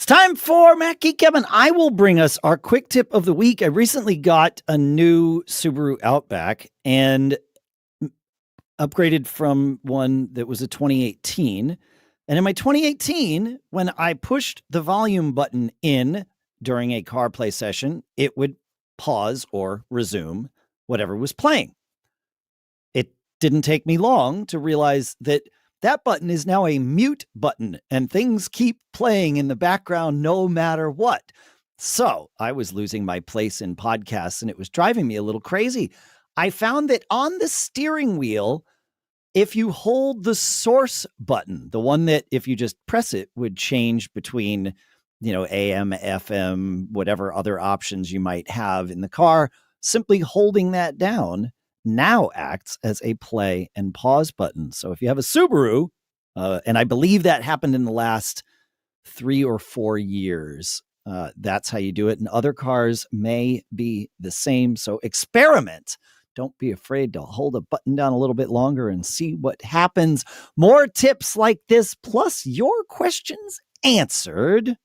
It's time for Mac Geek Gab, and I will bring us our quick tip of the week. I recently got a new Subaru Outback and upgraded from one that was a 2018. And in my 2018, when I pushed the volume button in during a CarPlay session, it would pause or resume whatever was playing. It didn't take me long to realize that that button is now a mute button and things keep playing in the background no matter what. So I was losing my place in podcasts and it was driving me a little crazy. I found that on the steering wheel, if you hold the source button, the one that if you just press it would change between, AM, FM, whatever other options you might have in the car, simply holding that down now acts as a play and pause button. So if you have a Subaru, and I believe that happened in the last 3 or 4 years, that's how you do it. And other cars may be the same. So experiment. Don't be afraid to hold a button down a little bit longer and see what happens. More tips like this, plus your questions answered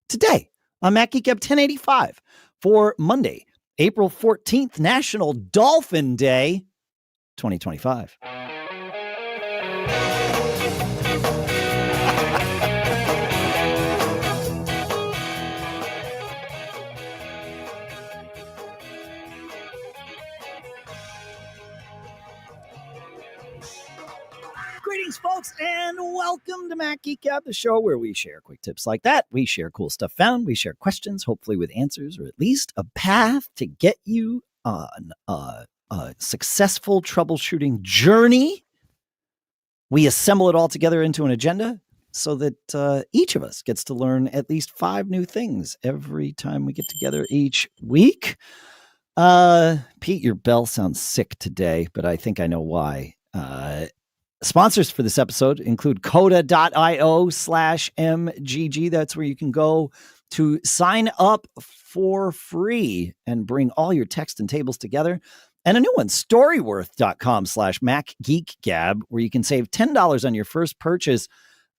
today on Mac Geek Gab 1085 for Monday, April 14th, National Dolphin Day, 2025. Greetings, folks, and welcome to Mac Geek Gab, the show where we share quick tips like that. We share cool stuff found. We share questions, hopefully with answers, or at least a path to get you on a successful troubleshooting journey. We assemble it all together into an agenda so that each of us gets to learn at least 5 new things every time we get together each week. Pete, your bell sounds sick today, but I think I know why. Sponsors for this episode include Coda.io/MGG. That's where you can go to sign up for free and bring all your text and tables together. And a new one, Storyworth.com/Mac Geek Gab, where you can save $10 on your first purchase.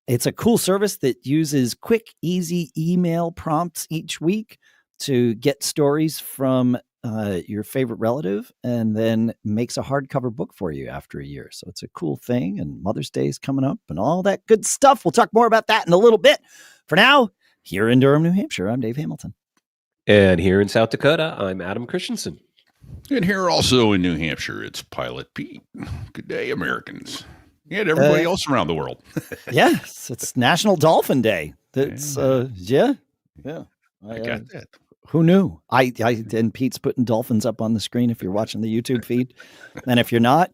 It's a cool service that uses quick, easy email prompts each week to get stories from your favorite relative and then makes a hardcover book for you after a year. So it's a cool thing, and Mother's Day is coming up and all that good stuff. We'll talk more about that in a little bit. For now, here in Durham, New Hampshire, I'm Dave Hamilton. And here in South Dakota, I'm Adam Christianson. And here also in New Hampshire, it's Pilot Pete. Good day, Americans. And everybody else around the world. Yes, it's National Dolphin Day. That's, yeah. I got that. Who knew? And Pete's putting dolphins up on the screen if you're watching the YouTube feed. And if you're not,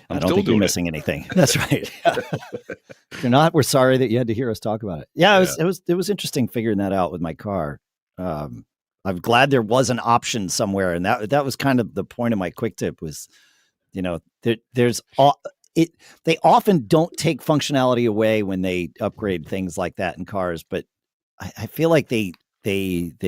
I don't think you're missing anything. That's right. If you're not, we're sorry that you had to hear us talk about it. Yeah, it was interesting figuring that out with my car. I'm glad there was an option somewhere. And that was kind of the point of my quick tip was, they often don't take functionality away when they upgrade things like that in cars, but I feel like they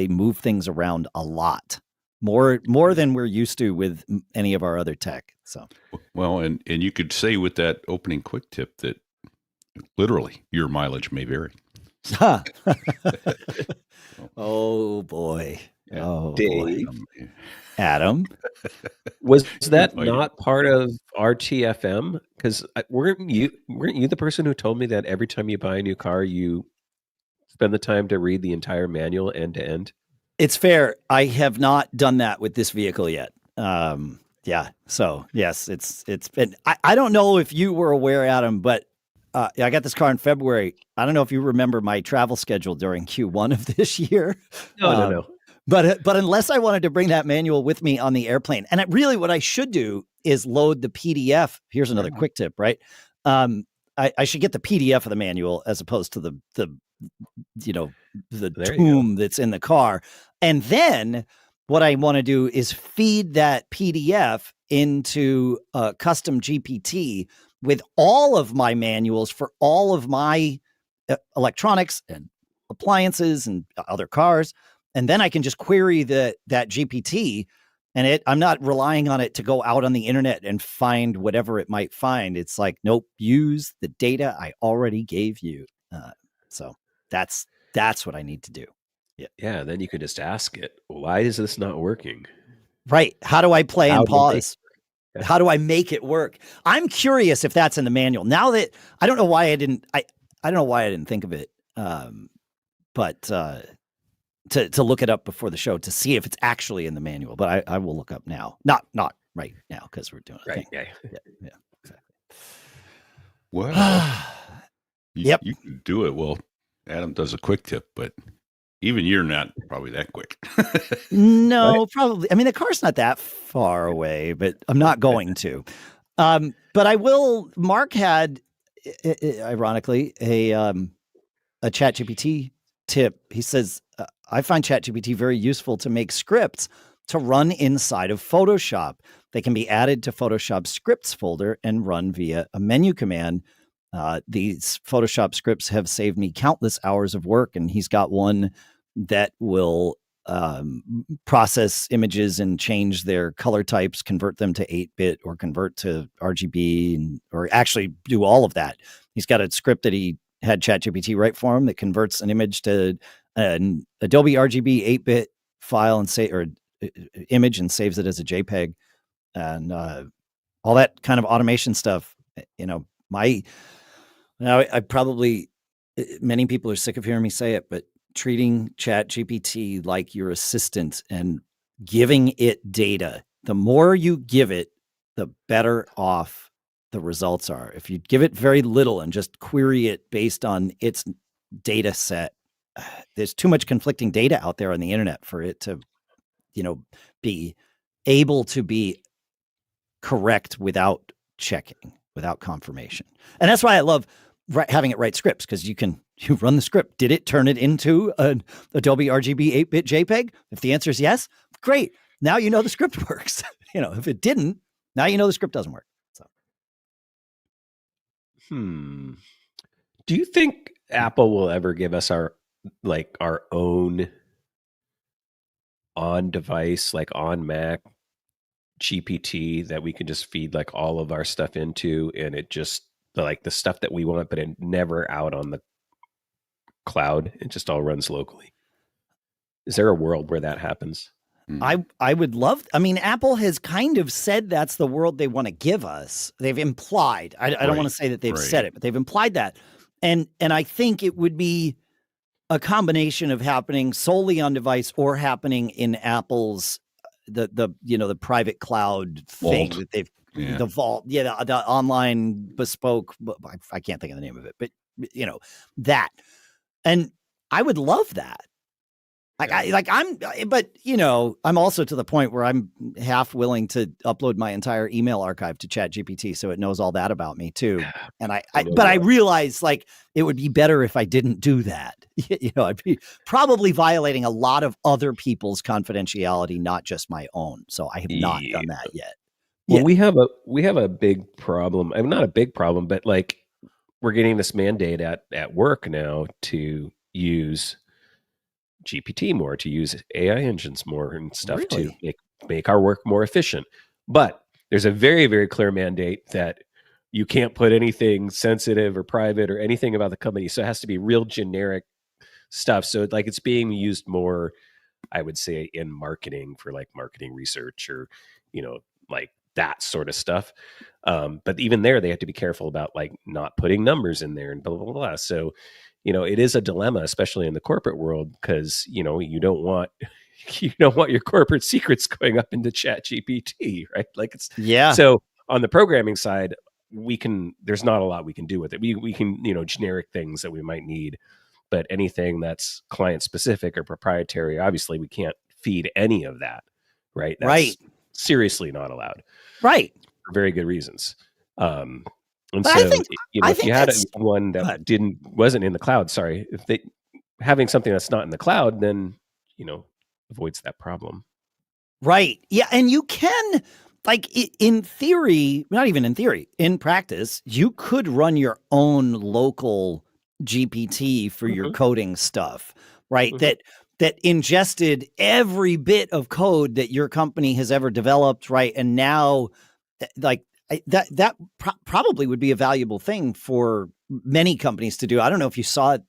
move things around a lot more than we're used to with any of our other tech. So, well, and you could say with that opening quick tip that literally your mileage may vary. Oh boy. Yeah. Oh Dave. boy. Adam, was that not part of RTFM? Because weren't you the person who told me that every time you buy a new car, you spend the time to read the entire manual end to end? It's fair. I have not done that with this vehicle yet. Yeah. So yes, it's been, I don't know if you were aware, Adam, but I got this car in February. I don't know if you remember my travel schedule during Q1 of this year. No. But unless I wanted to bring that manual with me on the airplane, and really what I should do is load the PDF. Here's another quick tip, right? I should get the PDF of the manual as opposed to the tomb that's in the car. And then what I want to do is feed that PDF into a custom GPT with all of my manuals for all of my electronics and appliances and other cars. And then I can just query that GPT, and I'm not relying on it to go out on the internet and find whatever it might find. It's like, nope, use the data I already gave you. So that's That's what I need to do. Yeah. Then you can just ask it, why is this not working? Right. How do I play and pause? Yeah. How do I make it work? I'm curious if that's in the manual. Now that I don't know why I didn't think of it. But to look it up before the show to see if it's actually in the manual. But I will look up now. Not right now because we're doing a thing. Yeah. Exactly. Well, you can do it. Well, Adam does a quick tip, but even you're not probably that quick. No, right? Probably. I mean, the car's not that far away, but I'm not going to. But I will. Mark had, ironically, a ChatGPT tip. He says, I find ChatGPT very useful to make scripts to run inside of Photoshop. They can be added to Photoshop scripts folder and run via a menu command. These Photoshop scripts have saved me countless hours of work, and he's got one that will process images and change their color types, convert them to 8-bit or convert to RGB, or actually do all of that. He's got a script that he had ChatGPT write for him that converts an image to an Adobe RGB 8-bit file and image and saves it as a JPEG, and all that kind of automation stuff. I probably, many people are sick of hearing me say it, but treating ChatGPT like your assistant and giving it data, the more you give it, the better off the results are. If you give it very little and just query it based on its data set, there's too much conflicting data out there on the internet for it to, be able to be correct without checking, without confirmation. And that's why I love having it write scripts, because you run the script. Did it turn it into an Adobe RGB 8-bit JPEG? If the answer is yes, great. Now you know the script works. If it didn't, now you know the script doesn't work. So, do you think Apple will ever give us our own on-device, like on Mac GPT that we can just feed like all of our stuff into, and it just like the stuff that we want, but it never out on the cloud? It just all runs locally. Is there a world where that happens? I would love. I mean, Apple has kind of said that's the world they want to give us. They've implied. I don't want to say that they've said it, but they've implied that. And I think it would be a combination of happening solely on device or happening in Apple's the private cloud thing that they've the vault, the online bespoke. I can't think of the name of it, but that. And I would love that. I'm also to the point where I'm half willing to upload my entire email archive to ChatGPT so it knows all that about me too. And I realize like it would be better if I didn't do that. I'd be probably violating a lot of other people's confidentiality, not just my own. So I have not done that yet. Well, we have a big problem. I mean, not a big problem, but like we're getting this mandate at work now to use GPT more, to use AI engines more and stuff to make our work more efficient. But there's a very, very clear mandate that you can't put anything sensitive or private or anything about the company. So it has to be real generic stuff. So like it's being used more, I would say, in marketing for like marketing research or, like that sort of stuff. But even there, they have to be careful about like not putting numbers in there and blah, blah, blah, blah. So it is a dilemma, especially in the corporate world, because, you don't want your corporate secrets going up into ChatGPT, right? Like So on the programming side, there's not a lot we can do with it. We can, generic things that we might need, but anything that's client specific or proprietary, obviously we can't feed any of that, right? That's seriously not allowed. Right. For very good reasons. And but so, I think if you had one that wasn't in the cloud, having something that's not in the cloud, then, avoids that problem. Right. Yeah. And you can, like, in theory, not even in theory, in practice, you could run your own local GPT for your coding stuff, right? That ingested every bit of code that your company has ever developed, right? And now, like, that probably would be a valuable thing for many companies to do. I don't know if you saw it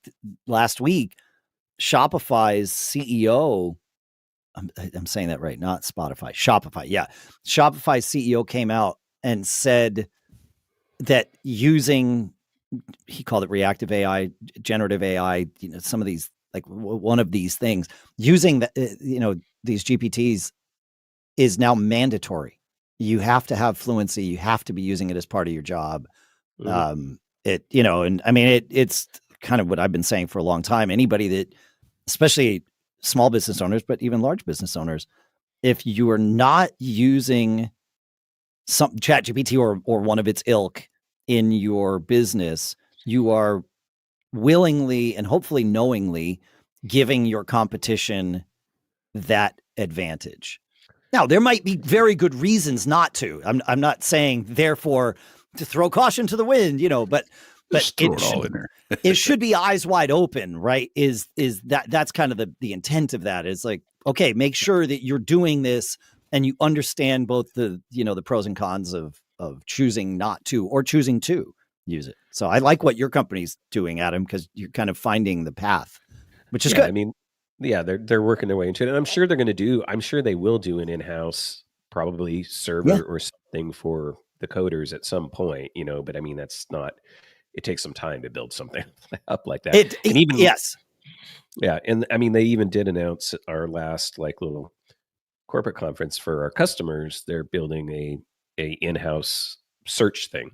last week. Shopify's CEO, I'm saying that right, not Spotify, Shopify. Yeah. Shopify's CEO came out and said that using, he called it reactive AI, generative AI, some of these, like one of these things, using these GPTs is now mandatory. You have to have fluency. You have to be using it as part of your job. Mm-hmm. It's kind of what I've been saying for a long time. Anybody that, especially small business owners, but even large business owners, if you are not using some ChatGPT or one of its ilk in your business, you are willingly and hopefully knowingly giving your competition that advantage. Now, there might be very good reasons not to. I'm not saying, therefore, to throw caution to the wind, but Just throw it all in there. It should be eyes wide open, right? That's kind of the intent of that, is like, okay, make sure that you're doing this and you understand both the pros and cons of choosing not to or choosing to use it. So I like what your company's doing, Adam, because you're kind of finding the path, which is good. I mean, yeah, they're working their way into it, and I'm sure they will do an in-house probably server or something for the coders at some point, but I mean, that's not, it takes some time to build something up like that. Yes. Yeah. And I mean, they even did announce at our last little corporate conference for our customers, they're building a in-house search thing.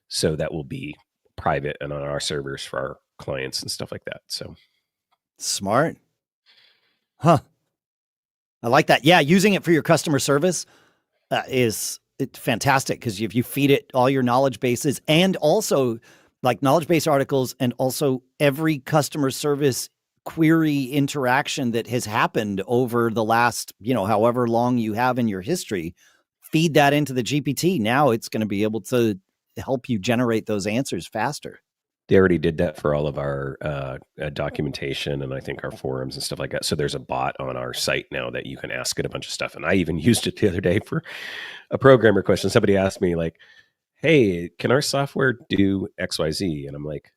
So that will be private and on our servers for our clients and stuff like that. So smart. Huh. I like that. Yeah. Using it for your customer service is fantastic, because if you feed it all your knowledge bases and also like knowledge base articles and also every customer service query interaction that has happened over the last, however long you have in your history, feed that into the GPT. Now it's going to be able to help you generate those answers faster. They already did that for all of our documentation and I think our forums and stuff like that. So there's a bot on our site now that you can ask it a bunch of stuff. And I even used it the other day for a programmer question. Somebody asked me like, hey, can our software do XYZ? And I'm like,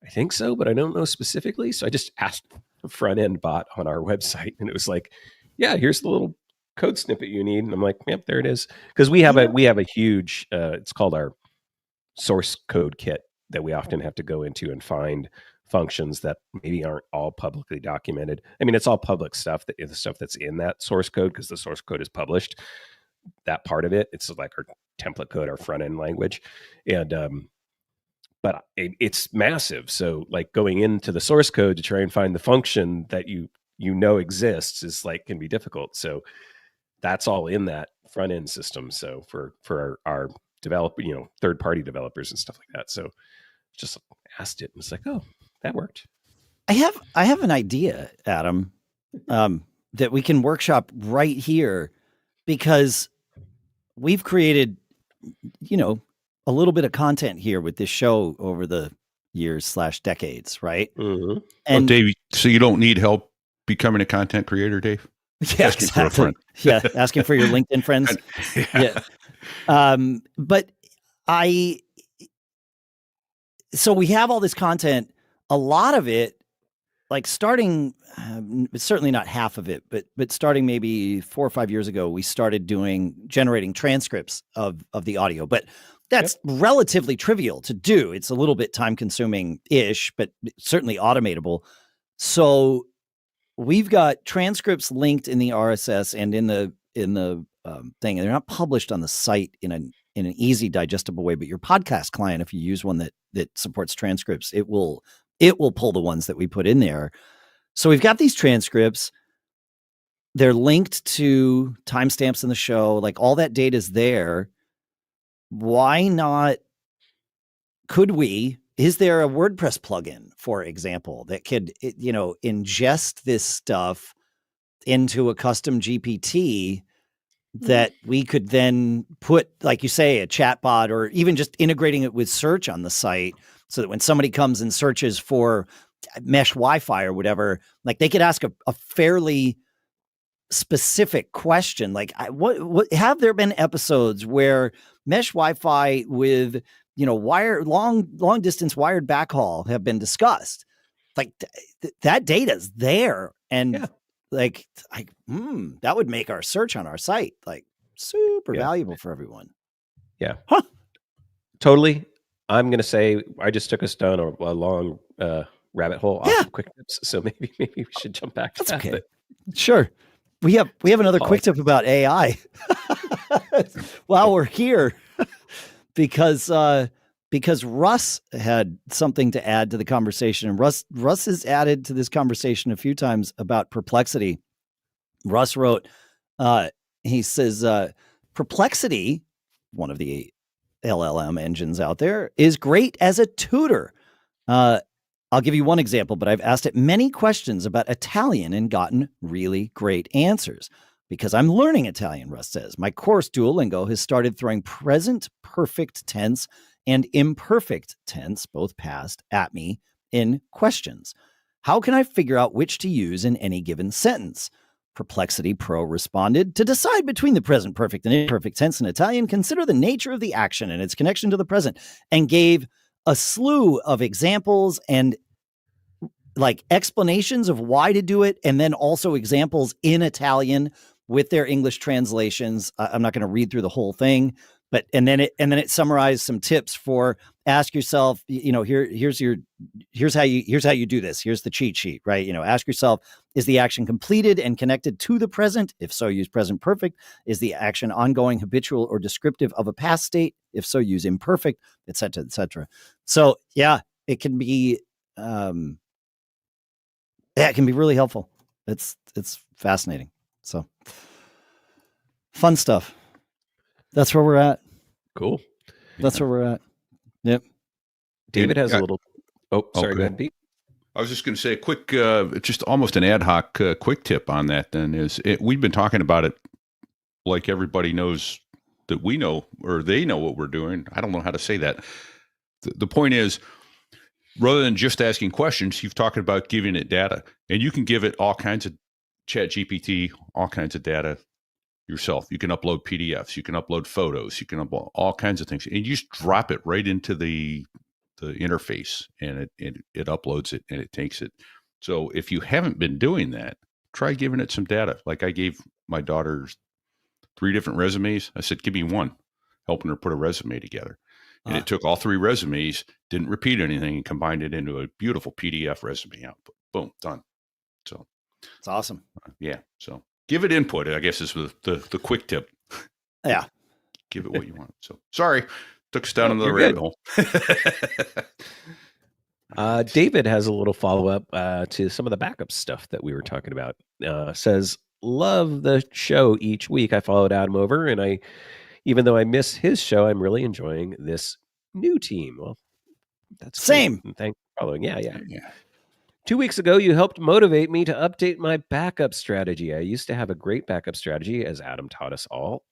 I think so, but I don't know specifically. So I just asked the front end bot on our website, and it was like, yeah, here's the little code snippet you need. And I'm like, yep, there it is. Because we have a huge, it's called our source code kit that we often have to go into and find functions that maybe aren't all publicly documented. I mean, it's all public stuff, the stuff that's in that source code, because the source code is published. That part of it, it's like our template code, our front end language. And, but it's massive. So like going into the source code to try and find the function that you exists is can be difficult. So that's all in that front end system. So for our developer, third party developers and stuff like that. So just asked it and it's like, oh, that worked. I have an idea, Adam, that we can workshop right here, because we've created, a little bit of content here with this show over the years / decades, right? Mm-hmm. And Dave, so you don't need help becoming a content creator, Dave? Yeah, asking for a friend. Yeah, asking for your LinkedIn friends. Yeah. But so we have all this content, a lot of it, like starting, certainly not half of it, but starting maybe 4 or 5 years ago, we started generating transcripts of the audio, but that's relatively trivial to do. It's a little bit time consuming ish, but certainly automatable. So we've got transcripts linked in the RSS and in the thing, and they're not published on the site in an easy digestible way, but your podcast client, if you use one that supports transcripts, it will pull the ones that we put in there. So we've got these transcripts. They're linked to timestamps in the show. Like all that data is there. Why not? Is there a WordPress plugin, for example, that could, ingest this stuff into a custom GPT that we could then put, like you say, a chatbot, or even just integrating it with search on the site, so that when somebody comes and searches for mesh Wi-Fi or whatever, like they could ask a fairly specific question. Like what have there been episodes where mesh Wi-Fi with, long distance wired backhaul have been discussed? like that data's there, and that would make our search on our site like super valuable for everyone. Yeah. Huh. Totally. I'm going to say I just took us down a long rabbit hole off of quick tips, so maybe we should jump back to that. Okay. Sure. We have another quick tip about AI while we're here because Russ had something to add to the conversation, and Russ has added to this conversation a few times about Perplexity. Russ wrote, he says, Perplexity, one of the LLM engines out there, is great as a tutor. I'll give you one example, but I've asked it many questions about Italian and gotten really great answers. Because I'm learning Italian, Russ says. My course, Duolingo, has started throwing present perfect tense and imperfect tense, both past, at me in questions. How can I figure out which to use in any given sentence? Perplexity Pro responded, to decide between the present perfect and imperfect tense in Italian, consider the nature of the action and its connection to the present, and gave a slew of examples and like explanations of why to do it, and then also examples in Italian with their English translations. I'm not going to read through the whole thing, but and then it summarized some tips for ask yourself, here's how you do this. Here's the cheat sheet, right? Ask yourself, is the action completed and connected to the present? If so, use present perfect. Is the action ongoing, habitual, or descriptive of a past state? If so, use imperfect, et cetera, et cetera. So yeah, it can be, it can be really helpful. It's fascinating. So fun stuff. That's where we're at. Cool. That's where we're at. Yep. David has a little. Oh, sorry. Go ahead, Pete. I was just going to say a quick, just almost an ad hoc quick tip on that. Then we've been talking about it like everybody knows that we know, or they know what we're doing. I don't know how to say that. The point is, rather than just asking questions, you've talked about giving it data, and you can give it all kinds of ChatGPT, all kinds of data yourself. You can upload PDFs, you can upload photos, you can upload all kinds of things, and you just drop it right into the interface, and it uploads it and it takes it. So if you haven't been doing that, try giving it some data. Like I gave my daughter 3 different resumes. I said, give me one, helping her put a resume together. And it took all 3 resumes, didn't repeat anything, and combined it into a beautiful PDF resume output. Boom, done. So it's awesome. Yeah. So give it input, I guess, is the quick tip. Yeah. Give it what you want. So sorry, took us down another rabbit hole. David has a little follow-up to some of the backup stuff that we were talking about. Says, love the show each week. I followed Adam over, and even though I miss his show, I'm really enjoying this new team. Well, that's same. Thanks for following. Yeah. 2 weeks ago, you helped motivate me to update my backup strategy. I used to have a great backup strategy, as Adam taught all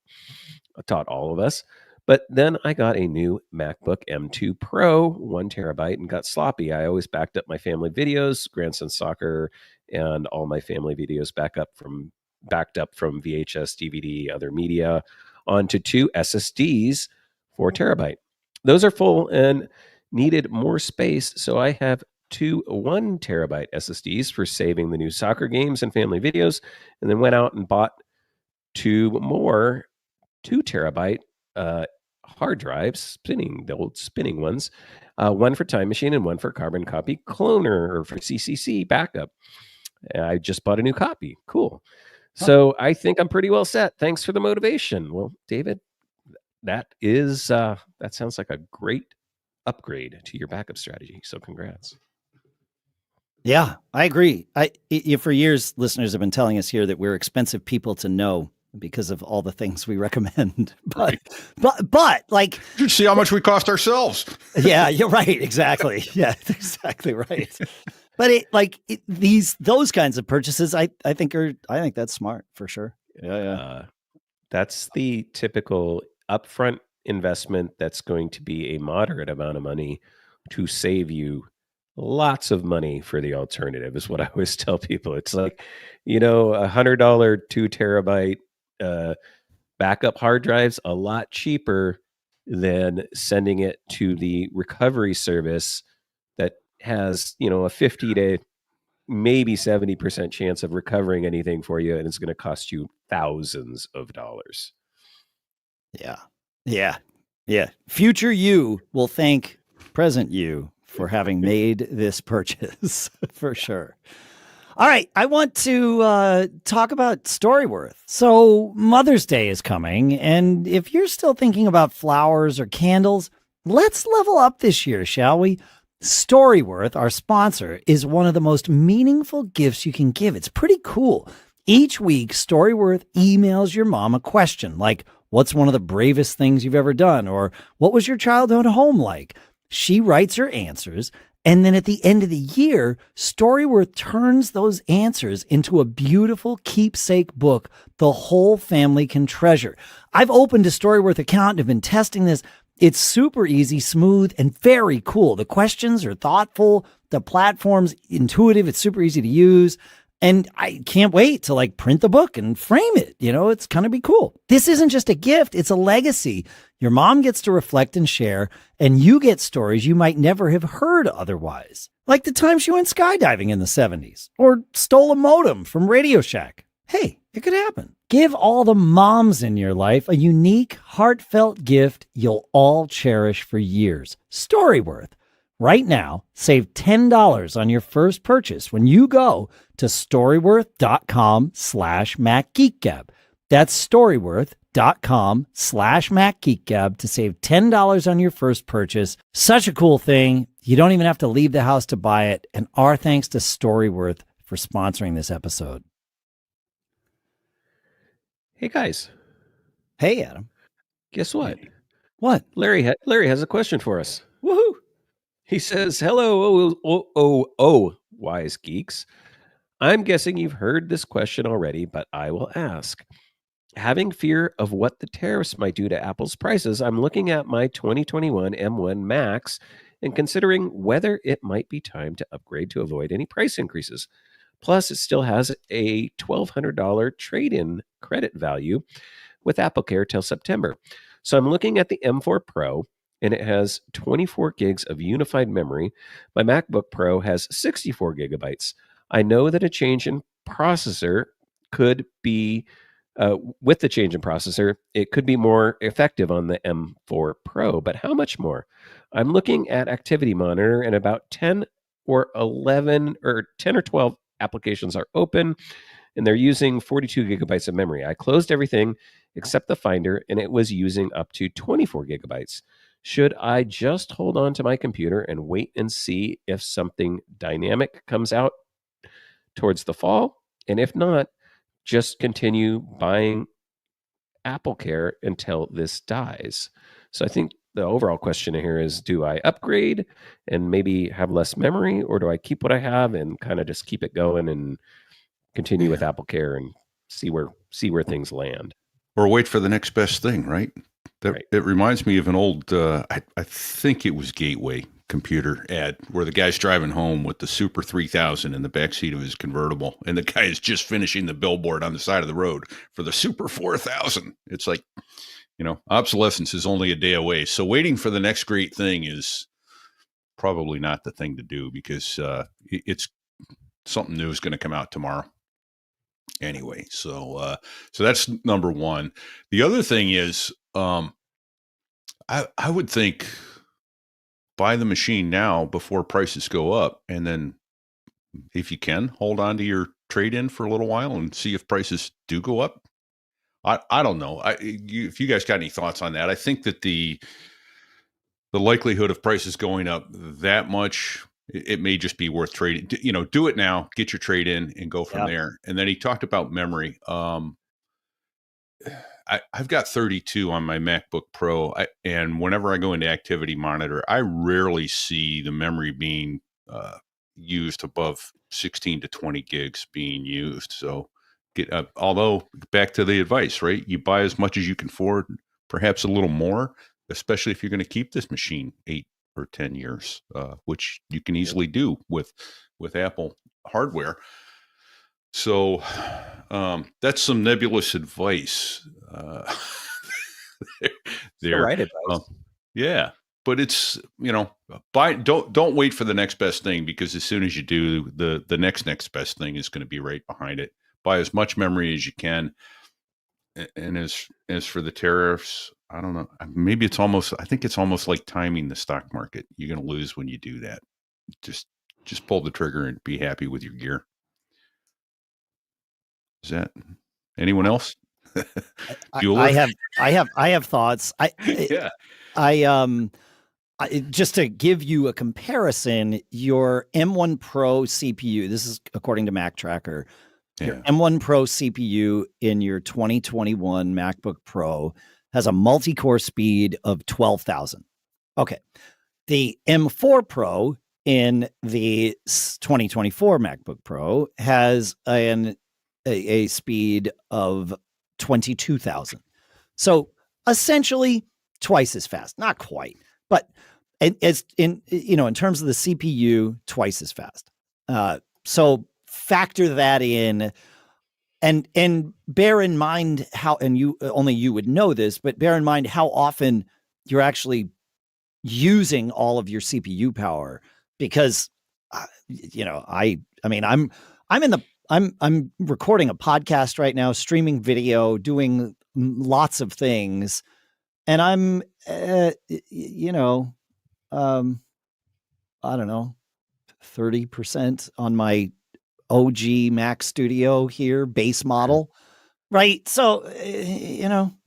of us. But then I got a new MacBook M2 Pro, 1 terabyte, and got sloppy. I always backed up my family videos, grandson soccer, and all my family videos backed up from VHS, DVD, other media, onto 2 SSDs, 4 terabyte. Those are full and needed more space, so I have 2 1 terabyte SSDs for saving the new soccer games and family videos, and then went out and bought 2 more 2 terabyte hard drives, the old spinning ones, 1 for Time Machine and 1 for Carbon Copy Cloner, or for CCC backup. I just bought a new copy. Cool. So I think I'm pretty well set. Thanks for the motivation. Well, David, that sounds like a great upgrade to your backup strategy. So congrats. Yeah, I agree. For years, listeners have been telling us here that we're expensive people to know because of all the things we recommend. But like, you should see how much we cost ourselves. Yeah, you're right. Exactly. Yeah, exactly right. But those kinds of purchases, I think that's smart for sure. Yeah. That's the typical upfront investment that's going to be a moderate amount of money to save you lots of money for the alternative, is what I always tell people. It's like, $100 2 terabyte backup hard drives, a lot cheaper than sending it to the recovery service that has, a 50 to maybe 70% chance of recovering anything for you, and it's going to cost you thousands of dollars. Yeah. Future you will thank present you for having made this purchase for sure. All right, I want to talk about Storyworth. So Mother's Day is coming, and if you're still thinking about flowers or candles, let's level up this year, shall we? Storyworth, our sponsor, is one of the most meaningful gifts you can give. It's pretty cool. Each week, Storyworth emails your mom a question like, what's one of the bravest things you've ever done? Or what was your childhood home like? She writes her answers. And then at the end of the year, Storyworth turns those answers into a beautiful keepsake book the whole family can treasure. I've opened a Storyworth account and have been testing this. It's super easy, smooth, and very cool. The questions are thoughtful. The platform's intuitive. It's super easy to use. And I can't wait to print the book and frame it. It's going to be cool. This isn't just a gift. It's a legacy. Your mom gets to reflect and share, and you get stories you might never have heard otherwise. Like the time she went skydiving in the 70s or stole a modem from Radio Shack. Hey, it could happen. Give all the moms in your life a unique, heartfelt gift you'll all cherish for years. Storyworth. Right now, save $10 on your first purchase when you go to storyworth.com/Mac Geek Gab. That's storyworth.com/Mac Geek Gab to save $10 on your first purchase. Such a cool thing. You don't even have to leave the house to buy it. And our thanks to Storyworth for sponsoring this episode. Hey, guys. Hey, Adam. Guess what? What? Larry has a question for us. Woohoo! He says, hello, wise geeks. I'm guessing you've heard this question already, but I will ask. Having fear of what the tariffs might do to Apple's prices, I'm looking at my 2021 M1 Max and considering whether it might be time to upgrade to avoid any price increases. Plus, it still has a $1,200 trade-in credit value with AppleCare till September. So I'm looking at the M4 Pro, and it has 24 gigs of unified memory. My MacBook Pro has 64 gigabytes. I know that a change in processor could be, with the change in processor, it could be more effective on the M4 Pro, but how much more? I'm looking at Activity Monitor, and about 10 or 11 or 10 or 12 applications are open, and they're using 42 gigabytes of memory. I closed everything except the Finder, and it was using up to 24 gigabytes. Should I just hold on to my computer and wait and see if something dynamic comes out towards the fall? And if not, just continue buying AppleCare until this dies. So I think the overall question here is, do I upgrade and maybe have less memory, or do I keep what I have and kind of just keep it going and continue with AppleCare and see where things land? Or wait for the next best thing, right? Right. It reminds me of an old, I think it was Gateway computer ad where the guy's driving home with the Super 3000 in the backseat of his convertible, and the guy is just finishing the billboard on the side of the road for the Super 4000. It's like, obsolescence is only a day away. So waiting for the next great thing is probably not the thing to do, because it's something new is going to come out tomorrow. Anyway, so that's number one. The other thing is, I would think buy the machine now before prices go up, and then if you can, hold on to your trade-in for a little while and see if prices do go up. I don't know. If you guys got any thoughts on that, I think that the likelihood of prices going up that much, it may just be worth trading. Do it now, get your trade in, and go from there. And then he talked about memory. I've got 32 on my MacBook Pro, and whenever I go into Activity Monitor, I rarely see the memory being used above 16 to 20 gigs being used. So, although back to the advice, right? You buy as much as you can afford, perhaps a little more, especially if you're going to keep this machine 8 or 10 years, which you can easily do with Apple hardware. So that's some nebulous advice. Right advice. Yeah. but it's, don't wait for the next best thing, because as soon as you do, the next best thing is going to be right behind it. Buy as much memory as you can. And as for the tariffs, I don't know. Maybe I think it's almost like timing the stock market. You're going to lose when you do that. Just pull the trigger and be happy with your gear. Is that anyone else? I have thoughts. Yeah. Just to give you a comparison, your M1 Pro CPU, this is according to Mac Tracker, your M1 Pro CPU in your 2021 MacBook Pro has a multi-core speed of 12,000. Okay. The M4 Pro in the 2024 MacBook Pro has a speed of 22,000. So essentially twice as fast, not quite, but as in terms of the CPU, twice as fast. So factor that in, and bear in mind how, and you would know this, but bear in mind how often you're actually using all of your CPU power, because I'm recording a podcast right now, streaming video, doing lots of things, and I'm I don't know, 30% on my OG Mac Studio here, base model, right? So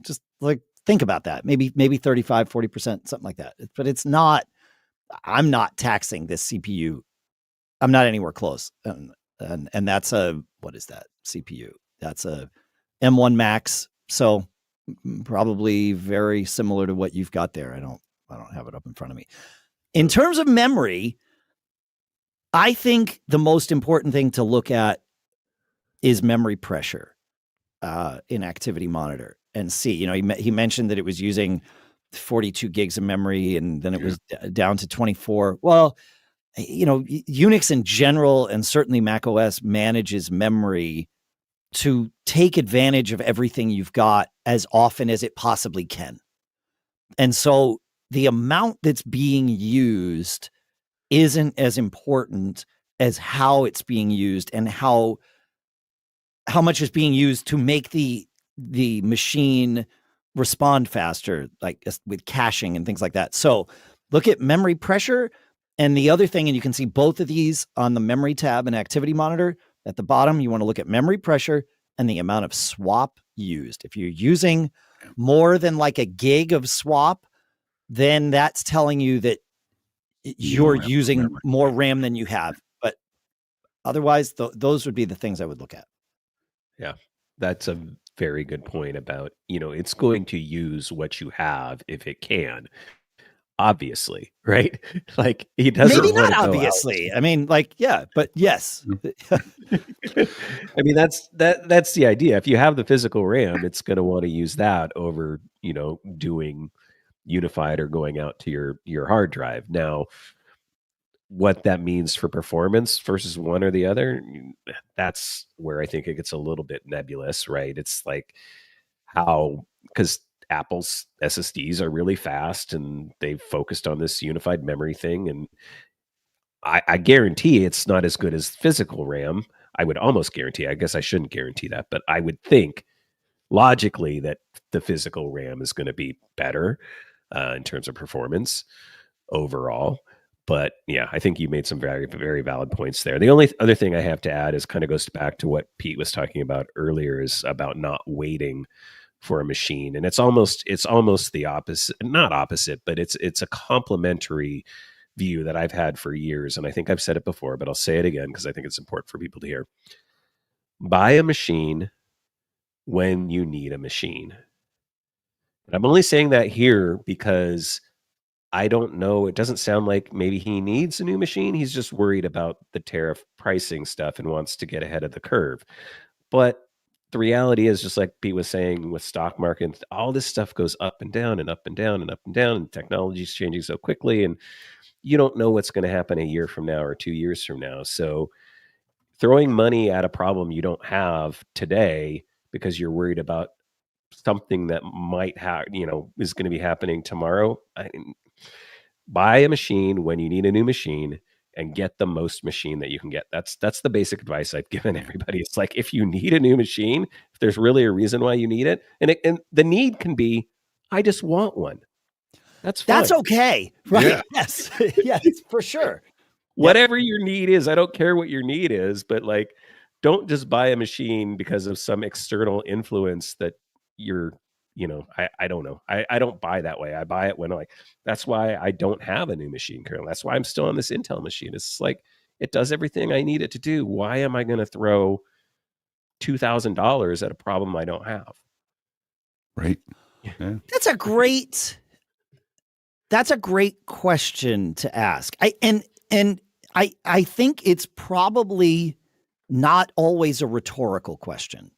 just like think about that. Maybe 35, 40%, something like that. But it's not. I'm not taxing this CPU. I'm not anywhere close. And that's what is that CPU? That's a M1 Max. So probably very similar to what you've got there. I don't have it up in front of me. In terms of memory, I think the most important thing to look at is memory pressure in Activity Monitor, and see. He mentioned that it was using 42 gigs of memory, and then it was down to 24. Well, Unix in general, and certainly Mac OS, manages memory to take advantage of everything you've got as often as it possibly can. And so the amount that's being used isn't as important as how it's being used, and how much is being used to make the machine respond faster, like with caching and things like that. So look at memory pressure. And the other thing, and you can see both of these on the memory tab in Activity Monitor. At the bottom, you want to look at memory pressure and the amount of swap used. If you're using more than like a gig of swap, then that's telling you that you're using more RAM than you have. But otherwise, those would be the things I would look at. Yeah, that's a very good point about, it's going to use what you have if it can. Obviously, right? Like, he doesn't. Maybe not obviously. I mean, but yes. I mean, that's the idea. If you have the physical RAM, it's going to want to use that over, doing unified or going out to your hard drive. Now, what that means for performance versus one or the other, that's where I think it gets a little bit nebulous, right? It's like because Apple's SSDs are really fast, and they've focused on this unified memory thing. And I guarantee it's not as good as physical RAM. I would almost guarantee, I guess I shouldn't guarantee that, but I would think logically that the physical RAM is going to be better in terms of performance overall. But yeah, I think you made some very, very valid points there. The only other thing I have to add is kind of goes back to what Pete was talking about earlier, is about not waiting for a machine. And it's almost the opposite, not opposite, but it's a complementary view that I've had for years. And I think I've said it before, but I'll say it again because I think it's important for people to hear. Buy a machine when you need a machine. And I'm only saying that here because I don't know. It doesn't sound like maybe he needs a new machine. He's just worried about the tariff pricing stuff and wants to get ahead of the curve. But the reality is, just like Pete was saying with stock market, all this stuff goes up and down and up and down and up and down, and technology is changing so quickly, and you don't know what's going to happen a year from now or 2 years from now. So throwing money at a problem you don't have today because you're worried about something that might have, is going to be happening tomorrow, buy a machine when you need a new machine and get the most machine that you can get. That's the basic advice I've given everybody. It's like, if you need a new machine, if there's really a reason why you need it, and the need can be, I just want one. That's fine. That's okay. Right. Yeah. Yes. Yes, for sure. Whatever your need is, I don't care what your need is, but like, don't just buy a machine because of some external influence that you're, I don't know. I don't buy that way. I buy it when that's why I don't have a new machine currently. That's why I'm still on this Intel machine. It's like, it does everything I need it to do. Why am I going to throw $2,000 at a problem I don't have? Right. Yeah. That's a great question to ask. I think it's probably not always a rhetorical question,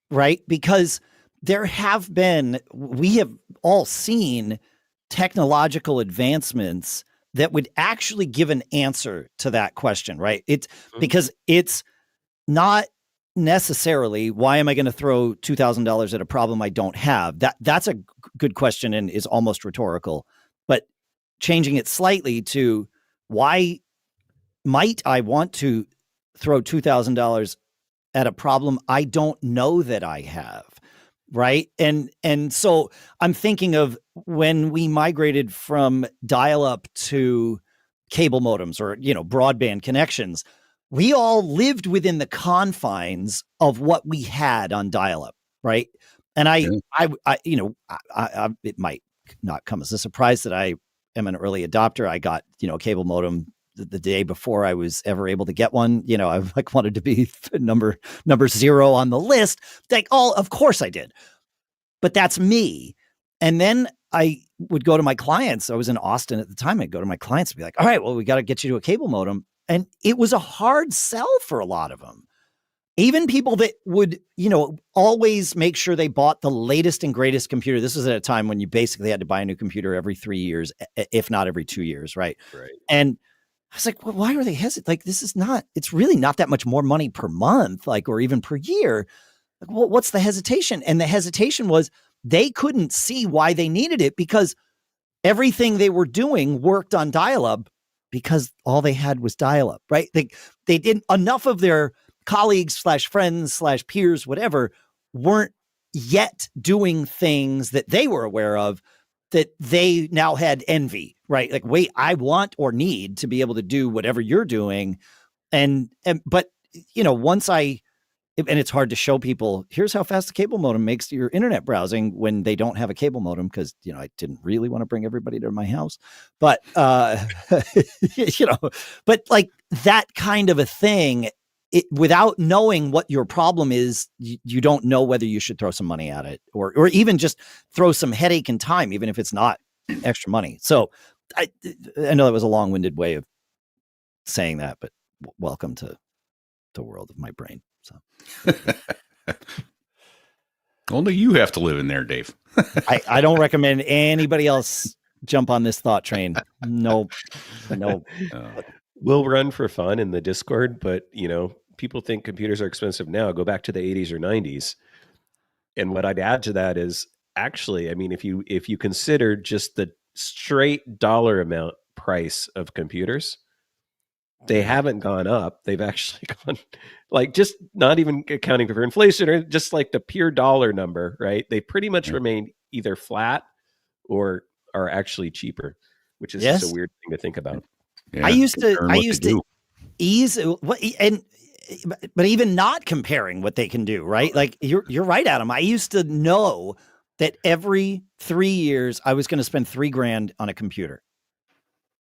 right? Because we have all seen technological advancements that would actually give an answer to that question, right? It's because it's not necessarily, why am I going to throw $2,000 at a problem I don't have? That's a good question and is almost rhetorical. But changing it slightly to, why might I want to throw $2,000 at a problem I don't know that I have, right? And so I'm thinking of when we migrated from dial-up to cable modems or broadband connections. We all lived within the confines of what we had on dial-up, right? And it might not come as a surprise that I am an early adopter. I got a cable modem the day before I was ever able to get one. I wanted to be number 0 on the list. Of course I did. But that's me. And then I would go to my clients. I was in Austin at the time. I'd go to my clients and be like, all right, well, we got to get you to a cable modem. And it was a hard sell for a lot of them. Even people that would, always make sure they bought the latest and greatest computer. This was at a time when you basically had to buy a new computer every 3 years, if not every 2 years, right? Right. And I was like, well, why are they hesitant? It's really not that much more money per month, or even per year. Well, what's the hesitation? And the hesitation was they couldn't see why they needed it, because everything they were doing worked on dial-up because all they had was dial-up, right? They didn't, enough of their colleagues / friends / peers, whatever, weren't yet doing things that they were aware of that they now had envy, right? Like, wait, I want or need to be able to do whatever you're doing. But once and it's hard to show people, here's how fast the cable modem makes your internet browsing when they don't have a cable modem. Cause I didn't really want to bring everybody to my house, but, but like that kind of a thing, without knowing what your problem is, you don't know whether you should throw some money at it or even just throw some headache and time, even if it's not extra money. So I know that was a long-winded way of saying that, but welcome to the world of my brain. So only you have to live in there, Dave. I don't recommend anybody else jump on this thought train. No. We'll run for fun in the Discord, but people think computers are expensive now. Go back to the 80s or 90s. And what I'd add to that is, actually, I mean, if you consider just the straight dollar amount price of computers, they haven't gone up. They've actually gone, just not even accounting for inflation, or just like the pure dollar number, right? They pretty much remain either flat or are actually cheaper, which is just a weird thing to think about. Yeah, I used to ease but even not comparing what they can do, right? Like you're right, Adam. I used to know that every 3 years I was going to spend $3,000 on a computer.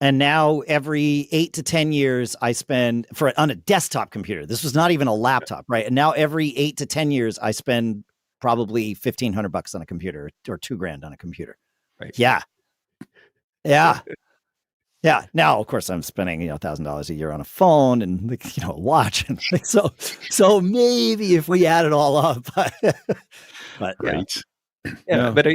And now every 8 to 10 years I spend on a desktop computer. This was not even a laptop, right? And now every 8 to 10 years I spend probably $1,500 on a computer or $2,000 on a computer. Right. Yeah. Yeah. Now, of course, I'm spending $1,000 a year on a phone and a watch, and so maybe if we add it all up, but right. Yeah, but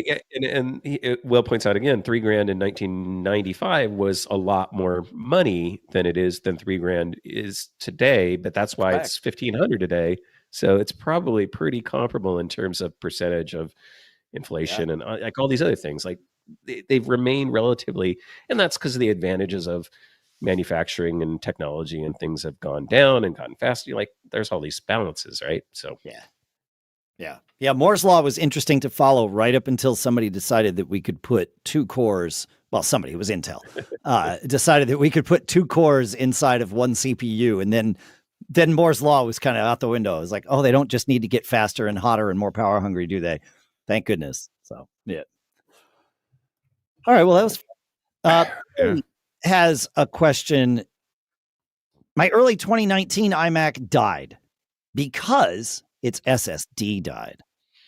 Will points out again, $3,000 in 1995 was a lot more money than $3,000 is today. But that's why it's $1,500 today. So it's probably pretty comparable in terms of percentage of inflation and like all these other things. Like they've remained relatively, and that's because of the advantages of manufacturing and technology, and things have gone down and gotten faster. Like there's all these balances, right? So yeah. Moore's law was interesting to follow right up until somebody decided that we could put 2 cores. Well, somebody, it was Intel, decided that we could put 2 cores inside of one CPU, and then Moore's law was kind of out the window. It was like, oh, they don't just need to get faster and hotter and more power hungry, do they? Thank goodness. So yeah. All right. Well, that was has a question. My early 2019 iMac died because its SSD died.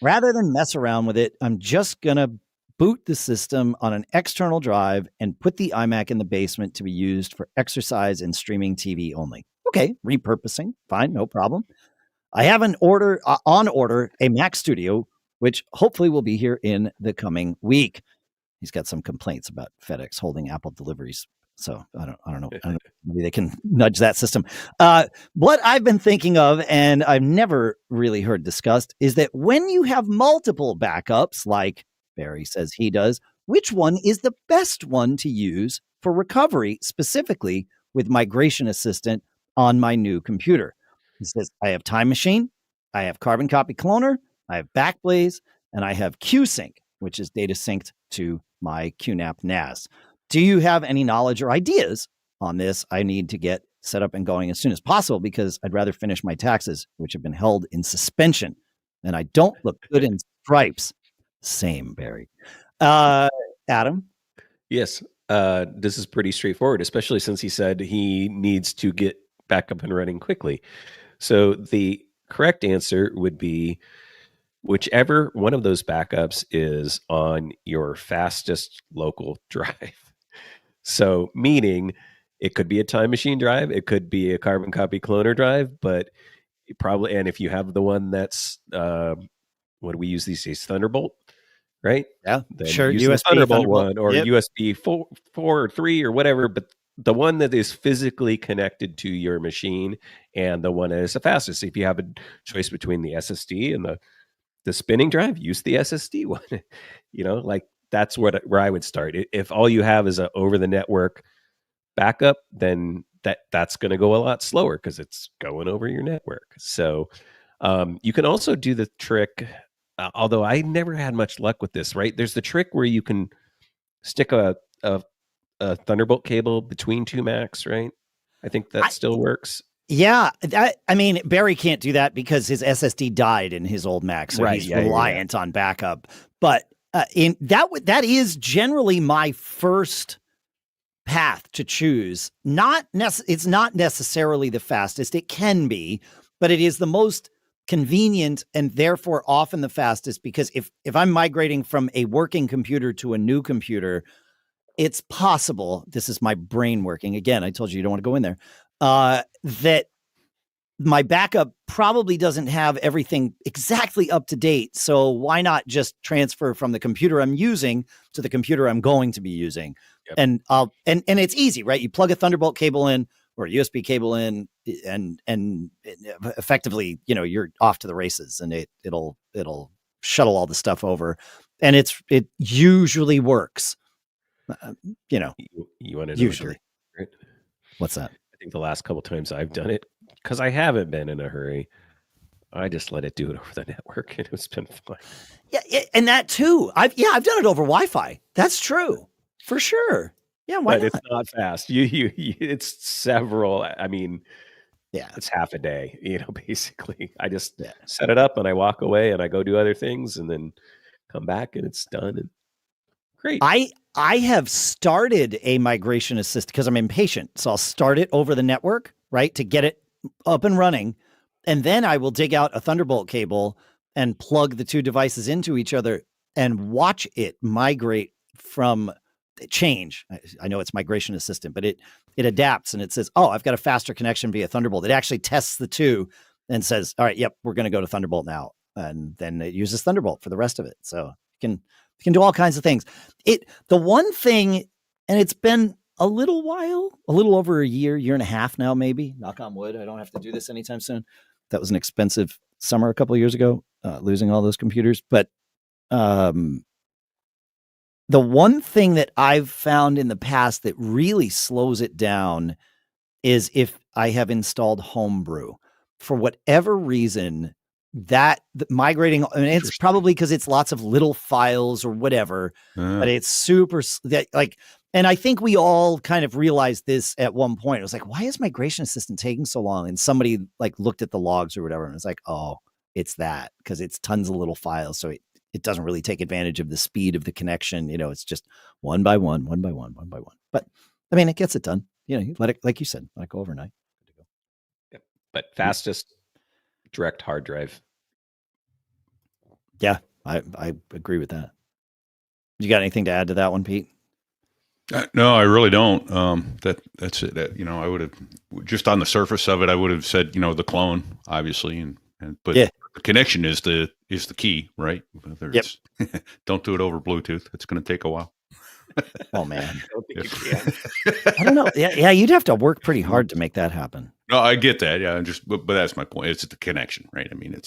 Rather than mess around with it, I'm just going to boot the system on an external drive and put the iMac in the basement to be used for exercise and streaming TV only. Okay, repurposing. Fine, no problem. I have on order a Mac Studio, which hopefully will be here in the coming week. He's got some complaints about FedEx holding Apple deliveries. So I don't know. Maybe they can nudge that system. What I've been thinking of, and I've never really heard discussed, is that when you have multiple backups, like Barry says he does, which one is the best one to use for recovery, specifically with Migration Assistant on my new computer? He says, I have Time Machine, I have Carbon Copy Cloner, I have Backblaze, and I have QSync, which is data synced to my QNAP NAS. Do you have any knowledge or ideas on this? I need to get set up and going as soon as possible because I'd rather finish my taxes, which have been held in suspension, and I don't look good in stripes. Same, Barry. Adam? Yes, this is pretty straightforward, especially since he said he needs to get back up and running quickly. So the correct answer would be whichever one of those backups is on your fastest local drive. So meaning it could be a Time Machine drive, it could be a Carbon Copy Cloner drive, but probably, and if you have the one that's, what do we use these days? Thunderbolt, right? Yeah, then sure. use USB the Thunderbolt one, or yep. USB 4 or 3 or whatever, but the one that is physically connected to your machine and the one that is the fastest. If you have a choice between the SSD and the spinning drive, use the SSD one. Like that's where I would start. If all you have is a over the network backup, then that's going to go a lot slower because it's going over your network. So you can also do the trick, although I never had much luck with this, right? There's the trick where you can stick a Thunderbolt cable between 2 Macs, right? I think that still works. Yeah, Barry can't do that because his SSD died in his old Mac, so he's reliant on backup. But that is generally my first path to choose. It's not necessarily the fastest. It can be, but it is the most convenient and therefore often the fastest, because if I'm migrating from a working computer to a new computer, it's possible, this is my brain working again, I told you don't want to go in there, that my backup probably doesn't have everything exactly up to date. So why not just transfer from the computer I'm using to the computer I'm going to be using? Yep. And it's easy, right? You plug a Thunderbolt cable in or a USB cable in, and effectively, you're off to the races, and it'll shuttle all the stuff over, and it usually works. You want to know usually. Right? What's that? I think the last couple times I've done it, because I haven't been in a hurry, I just let it do it over the network, and it's been fine. Yeah, and that too. I've done it over Wi-Fi. That's true, for sure. Yeah, why not? It's not fast. It's several. I mean, yeah, it's half a day. Basically, I just set it up and I walk away and I go do other things and then come back and it's done. And great. I have started a migration assist because I'm impatient. So I'll start it over the network, right, to get it up and running. And then I will dig out a Thunderbolt cable and plug the two devices into each other and watch it migrate from change. I know it's Migration Assistant, but it adapts and it says, oh, I've got a faster connection via Thunderbolt. It actually tests the two and says, all right, yep, we're going to go to Thunderbolt now. And then it uses Thunderbolt for the rest of it. So you can do all kinds of things. The one thing, and it's been a little while, a little over a year and a half now, maybe, knock on wood, I don't have to do this anytime soon. That was an expensive summer a couple of years ago, losing all those computers. But The one thing that I've found in the past that really slows it down is if I have installed Homebrew. For whatever reason, migrating, and it's probably because it's lots of little files or whatever, but it's super and I think we all kind of realized this at one point. It was like, why is Migration Assistant taking so long? And somebody like looked at the logs or whatever, and it's like, oh, it's that, because it's tons of little files. So it doesn't really take advantage of the speed of the connection. It's just one by one. But I mean, it gets it done. You let it, like you said, let it go overnight. Good to go. Yep. But fastest direct hard drive. Yeah, I agree with that. You got anything to add to that one, Pete? No, I really don't. That's it. I would have, just on the surface of it, I would have said, the clone, obviously, but the connection is the key, right? Yep. Don't do it over Bluetooth. It's going to take a while. Oh man, I don't think you can. I don't know. Yeah, you'd have to work pretty hard to make that happen. No, I get that. Yeah, but that's my point. It's the connection, right? I mean,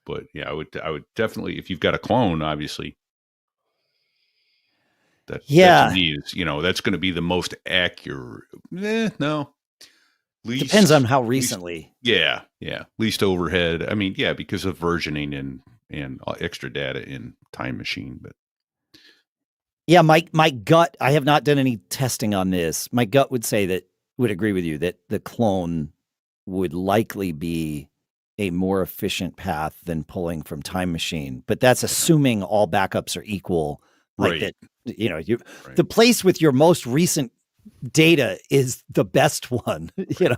but yeah, I would definitely, if you've got a clone, obviously. That's that's going to be the most accurate. No. Depends on how recently. Least overhead. I mean, because of versioning and extra data in Time Machine. But yeah, my gut, I have not done any testing on this. My gut would agree with you that the clone would likely be a more efficient path than pulling from Time Machine. But that's assuming all backups are equal. Like that, the place with your most recent data is the best one, Yeah,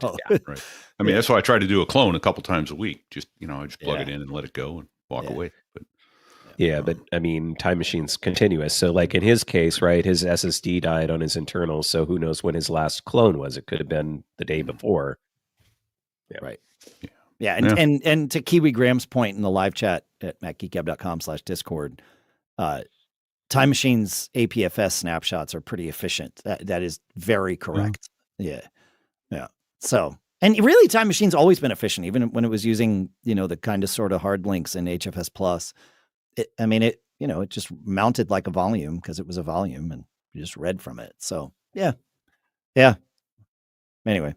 right. I mean, that's why I try to do a clone a couple times a week. Just, I just plug it in and let it go and walk away. But but I mean, Time Machine's continuous. So like in his case, right, his SSD died on his internal. So who knows when his last clone was? It could have been the day before. Yeah. Right. Yeah. And to Kiwi Graham's point in the live chat at macgeekgab.com/Discord, Time Machine's APFS snapshots are pretty efficient. That is very correct. Yeah. So, and really Time Machine's always been efficient, even when it was using, the kind of sort of hard links in HFS Plus. It just mounted like a volume because it was a volume and you just read from it. So yeah. Anyway,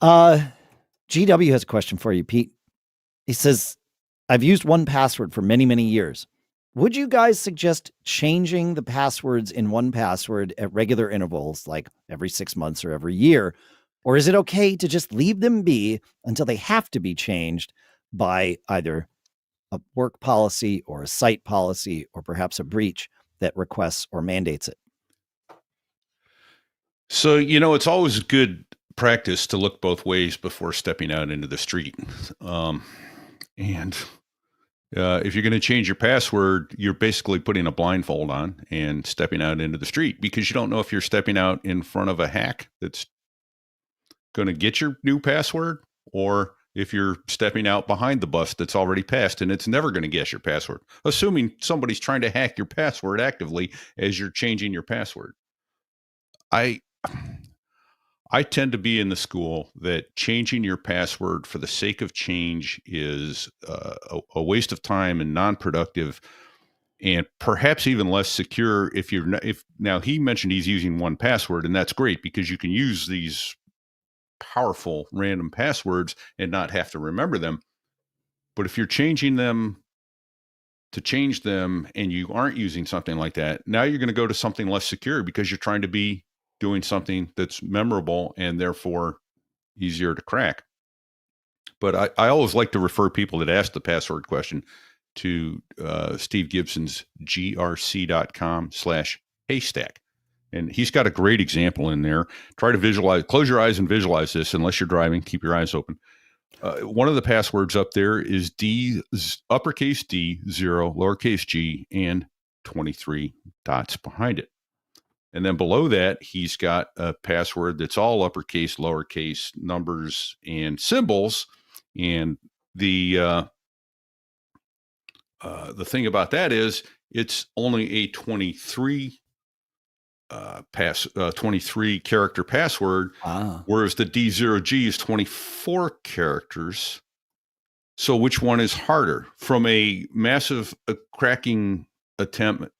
GW has a question for you, Pete. He says, I've used 1Password for many, many years. Would you guys suggest changing the passwords in 1Password at regular intervals, like every 6 months or every year? Or is it okay to just leave them be until they have to be changed by either a work policy or a site policy, or perhaps a breach that requests or mandates it? So, it's always good practice to look both ways before stepping out into the street. If you're going to change your password, you're basically putting a blindfold on and stepping out into the street, because you don't know if you're stepping out in front of a hack that's going to get your new password, or if you're stepping out behind the bus that's already passed and it's never going to guess your password, assuming somebody's trying to hack your password actively as you're changing your password. I tend to be in the school that changing your password for the sake of change is a waste of time and non-productive, and perhaps even less secure. Now he mentioned he's using 1Password, and that's great because you can use these powerful random passwords and not have to remember them. But if you're changing them to change them and you aren't using something like that, now you're going to go to something less secure because you're trying to be doing something that's memorable and therefore easier to crack. But I always like to refer people that ask the password question to Steve Gibson's grc.com/haystack. And he's got a great example in there. Try to visualize, close your eyes and visualize this. Unless you're driving, keep your eyes open. One of the passwords up there is D, uppercase D, 0, lowercase g, and 23 dots behind it. And then below that, he's got a password that's all uppercase, lowercase, numbers, and symbols. And the thing about that is it's only a 23 character password, whereas the D0G is 24 characters. So which one is harder? From a massive cracking attempt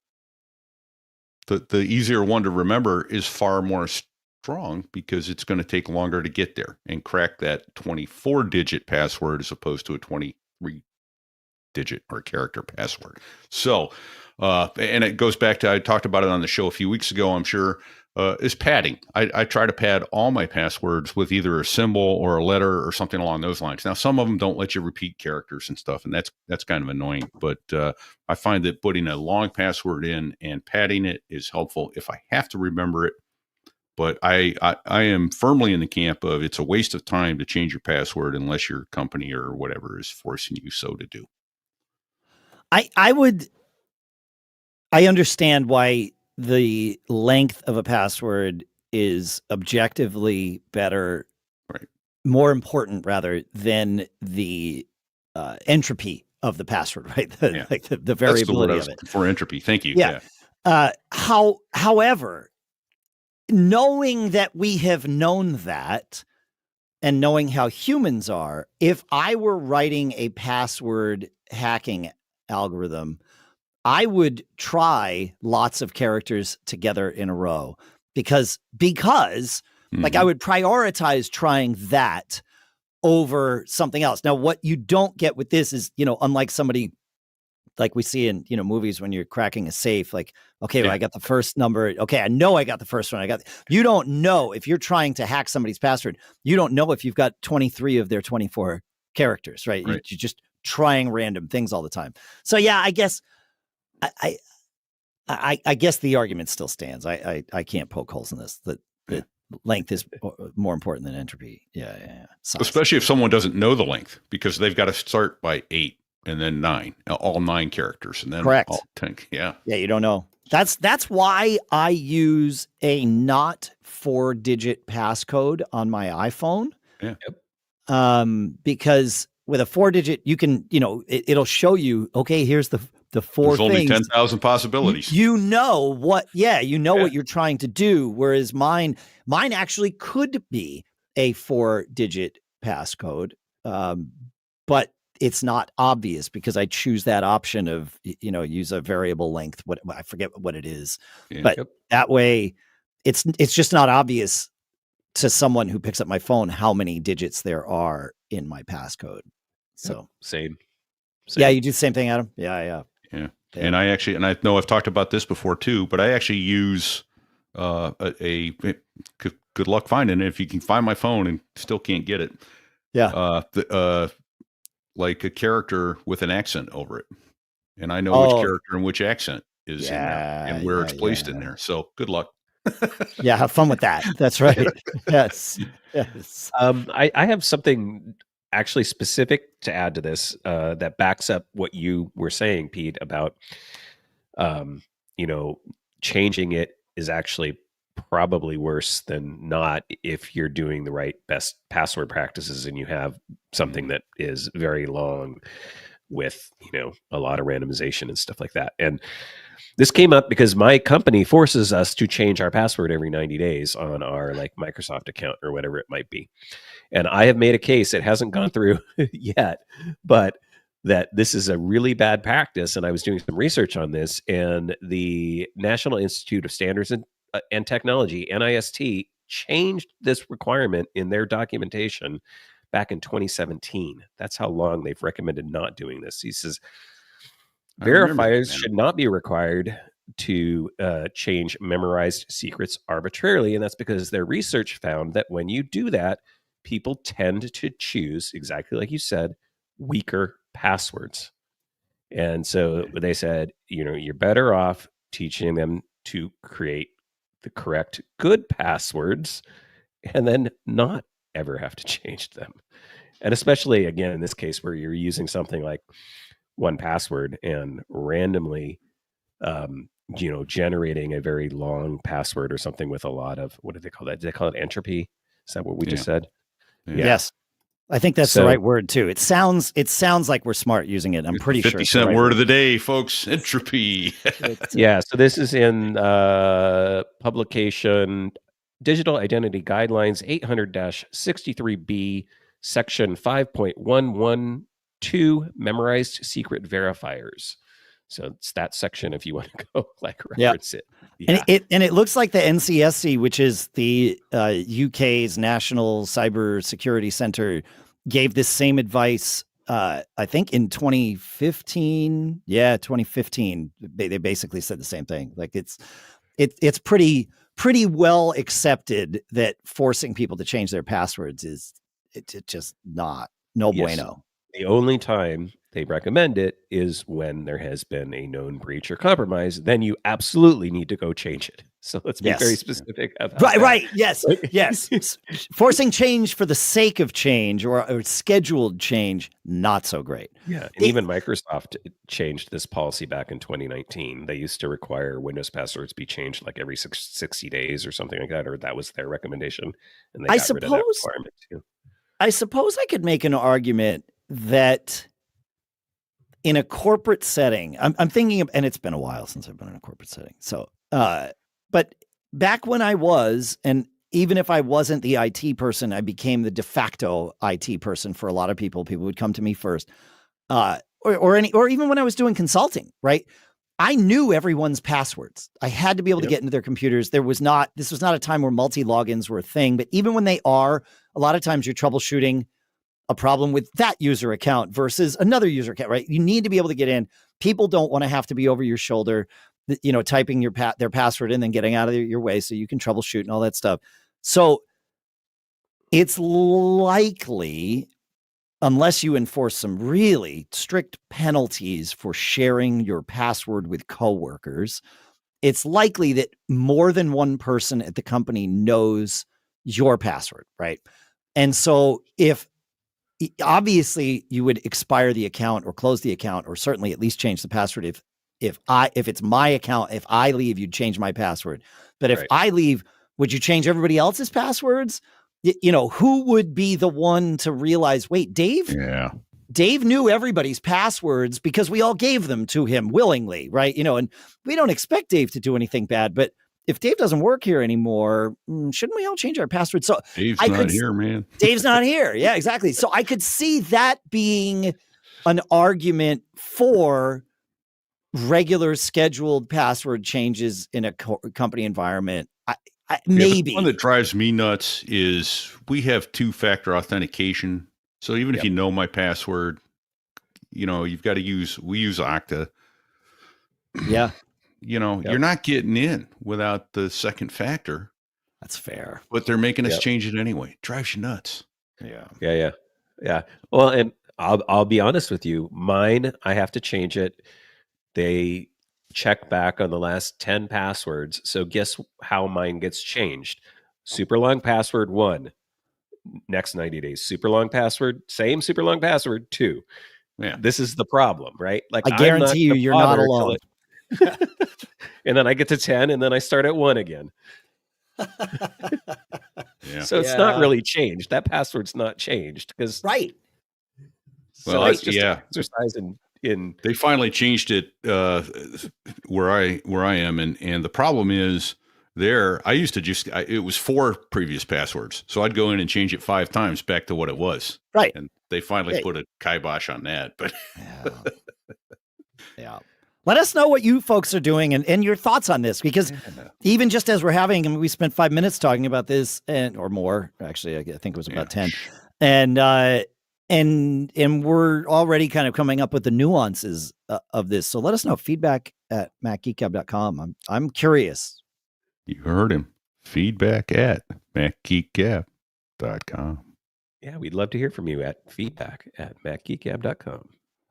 the easier one to remember is far more strong because it's going to take longer to get there and crack that 24-digit password as opposed to a 23-digit or character password. So, and it goes back to, I talked about it on the show a few weeks ago, I'm sure, is padding. I try to pad all my passwords with either a symbol or a letter or something along those lines. Now, some of them don't let you repeat characters and stuff, and that's kind of annoying. But I find that putting a long password in and padding it is helpful if I have to remember it. But I am firmly in the camp of it's a waste of time to change your password unless your company or whatever is forcing you so to do. I understand why the length of a password is objectively better, right? More important rather than the entropy of the password, right? The variability of it. For entropy. Thank you. Yeah. However, knowing that we have known that and knowing how humans are, if I were writing a password hacking algorithm, I would try lots of characters together in a row because like I would prioritize trying that over something else. Now, what you don't get with this is, unlike somebody like we see in, movies when you're cracking a safe, like, okay, well, I got the first number. Okay, I know I got the first one. You don't know if you're trying to hack somebody's password. You don't know if you've got 23 of their 24 characters, right? You're just trying random things all the time. So yeah, I guess I guess the argument still stands. I can't poke holes in this. That length is more important than entropy. Yeah. Size. Especially if someone doesn't know the length, because they've got to start by 8 and then 9, all 9 characters, and then correct. All 10. Yeah, you don't know. That's why I use a not 4-digit passcode on my iPhone. Yeah. Because with a 4-digit, you can, it'll show you, okay, here's the 4 There's things. only 10,000 possibilities. You know what you're trying to do. Whereas mine actually could be a 4-digit passcode. But it's not obvious because I choose that option of, use a variable length. I forget what it is, but that way it's just not obvious to someone who picks up my phone how many digits there are in my passcode. So same. Yeah, you do the same thing, Adam. Yeah. And I know I've talked about this before too, but I actually use good luck finding it if you can find my phone and still can't get it. Yeah. Like a character with an accent over it. And I know which character and which accent is in there and where it's placed in there. So good luck. Yeah, have fun with that. That's right. Yes. I have something actually specific to add to this that backs up what you were saying, Pete, about changing it is actually probably worse than not if you're doing the right best password practices and you have something that is very long with a lot of randomization and stuff like that. And this came up because my company forces us to change our password every 90 days on our Microsoft account or whatever it might be. And I have made a case, it hasn't gone through yet, but that this is a really bad practice. And I was doing some research on this, and the National Institute of Standards and Technology, NIST, changed this requirement in their documentation back in 2017. That's how long they've recommended not doing this. He says, verifiers should not be required to change memorized secrets arbitrarily. And that's because their research found that when you do that, people tend to choose, exactly like you said, weaker passwords. And so they said, you're better off teaching them to create the correct good passwords and then not ever have to change them. And especially, again, in this case where you're using something like 1Password and randomly, generating a very long password or something with a lot of, what do they call that? Do they call it entropy? Is that what we just said? Yeah. Yes. I think that's the right word too. It sounds like we're smart using it. I'm pretty sure. 50-cent word of the day, folks. Entropy. Yeah. So this is in publication Digital Identity Guidelines 800-63B, section 5.112, memorized secret verifiers. So it's that section if you want to go like reference it. Yeah. And it looks like the NCSC, which is the UK's National Cyber Security Center, gave this same advice. I think in 2015. Yeah, 2015. They basically said the same thing. Like it's pretty well accepted that forcing people to change their passwords is just not bueno. The only time they recommend it is when there has been a known breach or compromise. Then you absolutely need to go change it. So let's be very specific about that. Right. Yes. Yes. Forcing change for the sake of change or scheduled change, not so great. Yeah. And even Microsoft changed this policy back in 2019. They used to require Windows passwords be changed like every 60 days or something like that, or that was their recommendation. And they got rid of that requirement too. I suppose I could make an argument that in a corporate setting, I'm thinking of, and it's been a while since I've been in a corporate setting. So, but back when I was, and even if I wasn't the IT person, I became the de facto IT person for a lot of people. People would come to me first, or even when I was doing consulting, right? I knew everyone's passwords. I had to be able to get into their computers. This was not a time where multi-logins were a thing, but even when they are, a lot of times you're troubleshooting a problem with that user account versus another user account, right? You need to be able to get in. People don't want to have to be over your shoulder, typing their password and then getting out of your way so you can troubleshoot and all that stuff. So it's likely, unless you enforce some really strict penalties for sharing your password with coworkers, it's likely that more than one person at the company knows your password, right? And so obviously you would expire the account or close the account, or certainly at least change the password. If it's my account, if I leave, you'd change my password. But if I leave, would you change everybody else's passwords? Who would be the one to realize, wait, Dave? Yeah. Dave knew everybody's passwords because we all gave them to him willingly, right? And we don't expect Dave to do anything bad, but if Dave doesn't work here anymore, shouldn't we all change our password? So Dave's not here, man. Dave's not here. Yeah, exactly. So I could see that being an argument for regular scheduled password changes in a company environment. Maybe. The one that drives me nuts is we have two-factor authentication. So even if you know my password, you've got to we use Okta. Yeah. You're not getting in without the second factor. That's fair. But they're making us change it anyway. It drives you nuts. Yeah. Well, and I'll be honest with you. Mine, I have to change it. They check back on the last 10 passwords. So guess how mine gets changed? Super long password 1. Next 90 days. Super long password, same super long password 2. Yeah. This is the problem, right? Like I guarantee you're not alone. And then I get to 10 and then I start at 1 again. So it's not really changed. That password's not changed because So well, it's just an exercise in they finally changed it where I am, and the problem is I used to it was 4 previous passwords, so I'd go in and change it 5 times back to what it was. Right, and they finally put a kibosh on that. But let us know what you folks are doing and your thoughts on this, because even just as we're having, we spent 5 minutes talking about this or more. Actually, I think it was about 10, and we're already kind of coming up with the nuances of this. So let us know. Feedback at MacGeekGab.com. I'm curious. You heard him. Feedback at MacGeekGab.com. Yeah, we'd love to hear from you at feedback at MacGeekGab.com.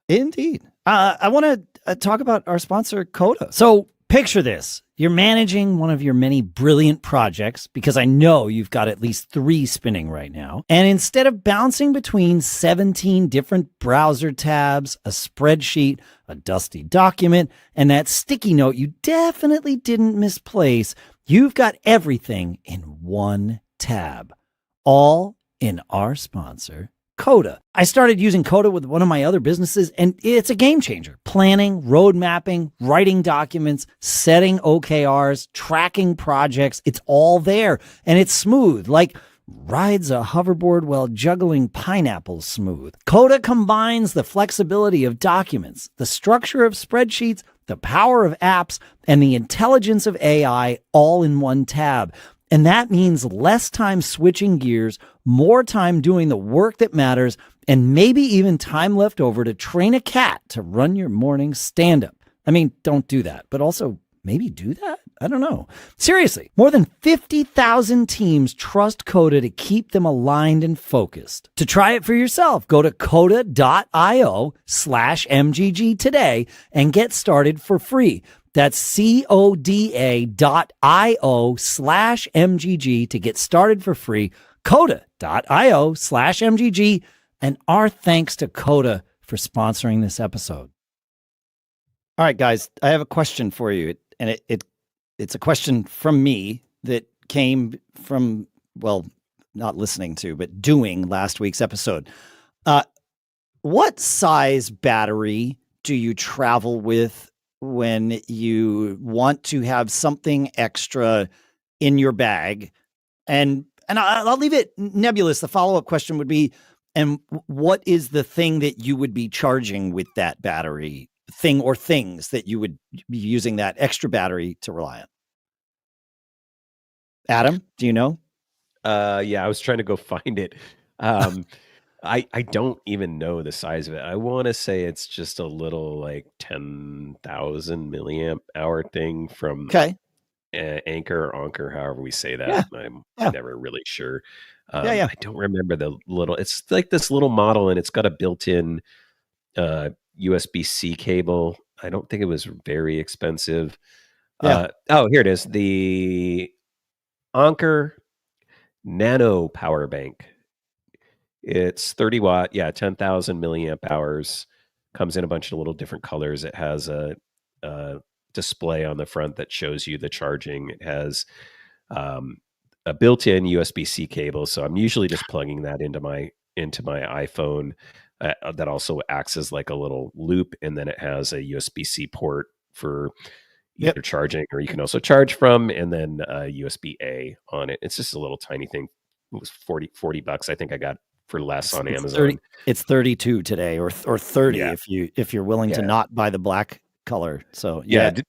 Indeed. I want to talk about our sponsor, Coda. So picture this. You're managing one of your many brilliant projects, because I know you've got at least 3 spinning right now. And instead of bouncing between 17 different browser tabs, a spreadsheet, a dusty document, and that sticky note you definitely didn't misplace, you've got everything in one tab, all in our sponsor, Coda. I started using Coda with one of my other businesses, and it's a game changer. Planning, road mapping, writing documents, setting OKRs, tracking projects. It's all there, and it's smooth. Like rides a hoverboard while juggling pineapples smooth. Coda combines the flexibility of documents, the structure of spreadsheets, the power of apps, and the intelligence of AI all in one tab. And that means less time switching gears, more time doing the work that matters, and maybe even time left over to train a cat to run your morning stand-up. I mean, don't do that, but also maybe do that? I don't know. Seriously, more than 50,000 teams trust Coda to keep them aligned and focused. To try it for yourself, go to coda.io/MGG today and get started for free. That's coda.io/MGG to get started for free. Coda.io/MGG. And our thanks to Coda for sponsoring this episode. All right, guys, I have a question for you. And it's a question from me that came from, well, not listening to, but doing last week's episode. What size battery do you travel with when you want to have something extra in your bag? And I'll leave it nebulous. The follow-up question would be, and what is the thing that you would be charging with that battery? Thing or things that you would be using that extra battery to rely on? Adam, do you know? Yeah, I was trying to go find it. I don't even know the size of it. I want to say it's just a little like 10,000 milliamp hour thing from Anchor, however we say that. Yeah. I'm never really sure. Yeah. I don't remember it's like this little model, and it's got a built-in USB-C cable. I don't think it was very expensive. Yeah. Here it is. The Anker Nano Power Bank. It's 30 watt. Yeah, 10,000 milliamp hours. Comes in a bunch of little different colors. It has a display on the front that shows you the charging. It has a built-in USB-C cable. So I'm usually just plugging that into my iPhone. That also acts as like a little loop, and then it has a USB-C port for either charging, or you can also charge from, and then USB-A on it. It's just a little tiny thing. It was $40 I think I got for less on Amazon. It's 32 today, or 30 if you're willing to not buy the black color. So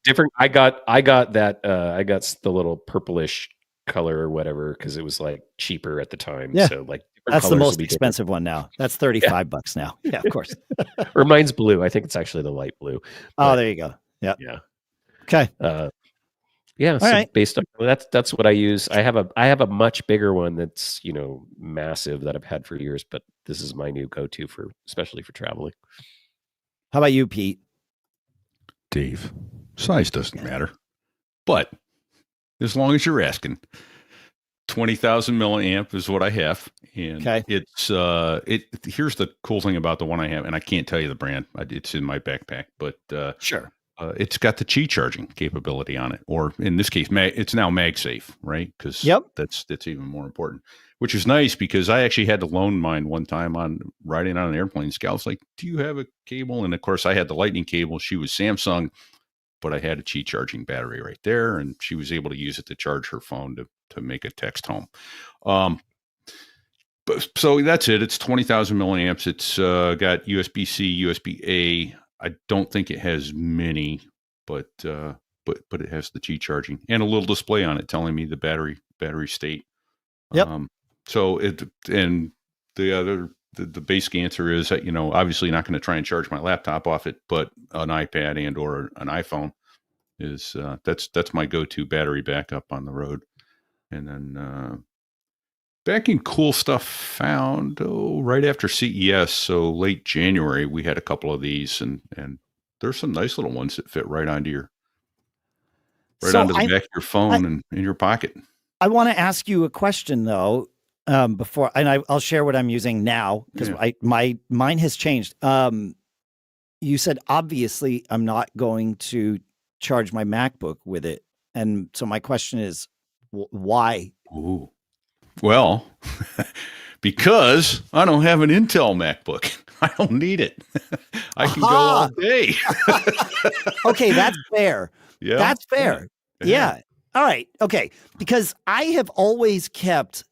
different. I got that. I got the little purplish color or whatever because it was like cheaper at the time. Yeah. So like that's the most expensive one now. That's $35 now. Yeah, of course. Or mine's blue. I think it's actually the light blue. Oh, there you go. Yeah. Yeah. Okay. So right. Based on that's what I use. I have a much bigger one that's, massive that I've had for years, but this is my new go-to especially for traveling. How about you, Pete? Dave, size doesn't matter, but as long as you're asking, 20,000 milliamp is what I have. And it's, here's the cool thing about the one I have, and I can't tell you the brand. It's in my backpack, but sure. It's got the Qi charging capability on it, or in this case, it's now MagSafe, right? Because that's even more important, which is nice because I actually had to loan mine one time on riding on an airplane. Scal's like, do you have a cable? And of course I had the lightning cable. She was Samsung, but I had a Qi charging battery right there, and she was able to use it to charge her phone to make a text home. So that's it. It's 20,000 milliamps. It's got USB-C, USB-A. I don't think it has mini, but it has the Qi charging and a little display on it telling me the battery state. Yep. So the basic answer is that, obviously not going to try and charge my laptop off it, but an iPad and or an iPhone is that's my go-to battery backup on the road. And then back in cool stuff found right after CES, so late January, we had a couple of these, and there's some nice little ones that fit right onto the back of your phone and in your pocket. I want to ask you a question though, before, and I'll share what I'm using now because mine has changed. You said obviously I'm not going to charge my MacBook with it, and so my question is, why? Ooh. Well, because I don't have an Intel MacBook. I don't need it. I can go all day. Okay, that's fair. Yeah. That's fair. Yeah. All right. Okay. Because I have always kept,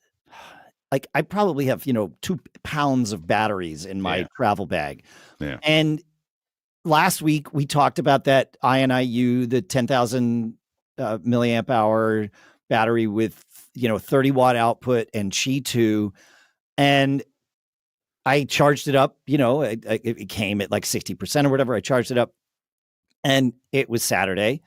like I probably have, 2 pounds of batteries in my travel bag. Yeah. And last week we talked about that INIU, the 10,000 milliamp hour battery with, 30 watt output and Qi2. And I charged it up, it came at like 60% or whatever. I charged it up and it was Saturday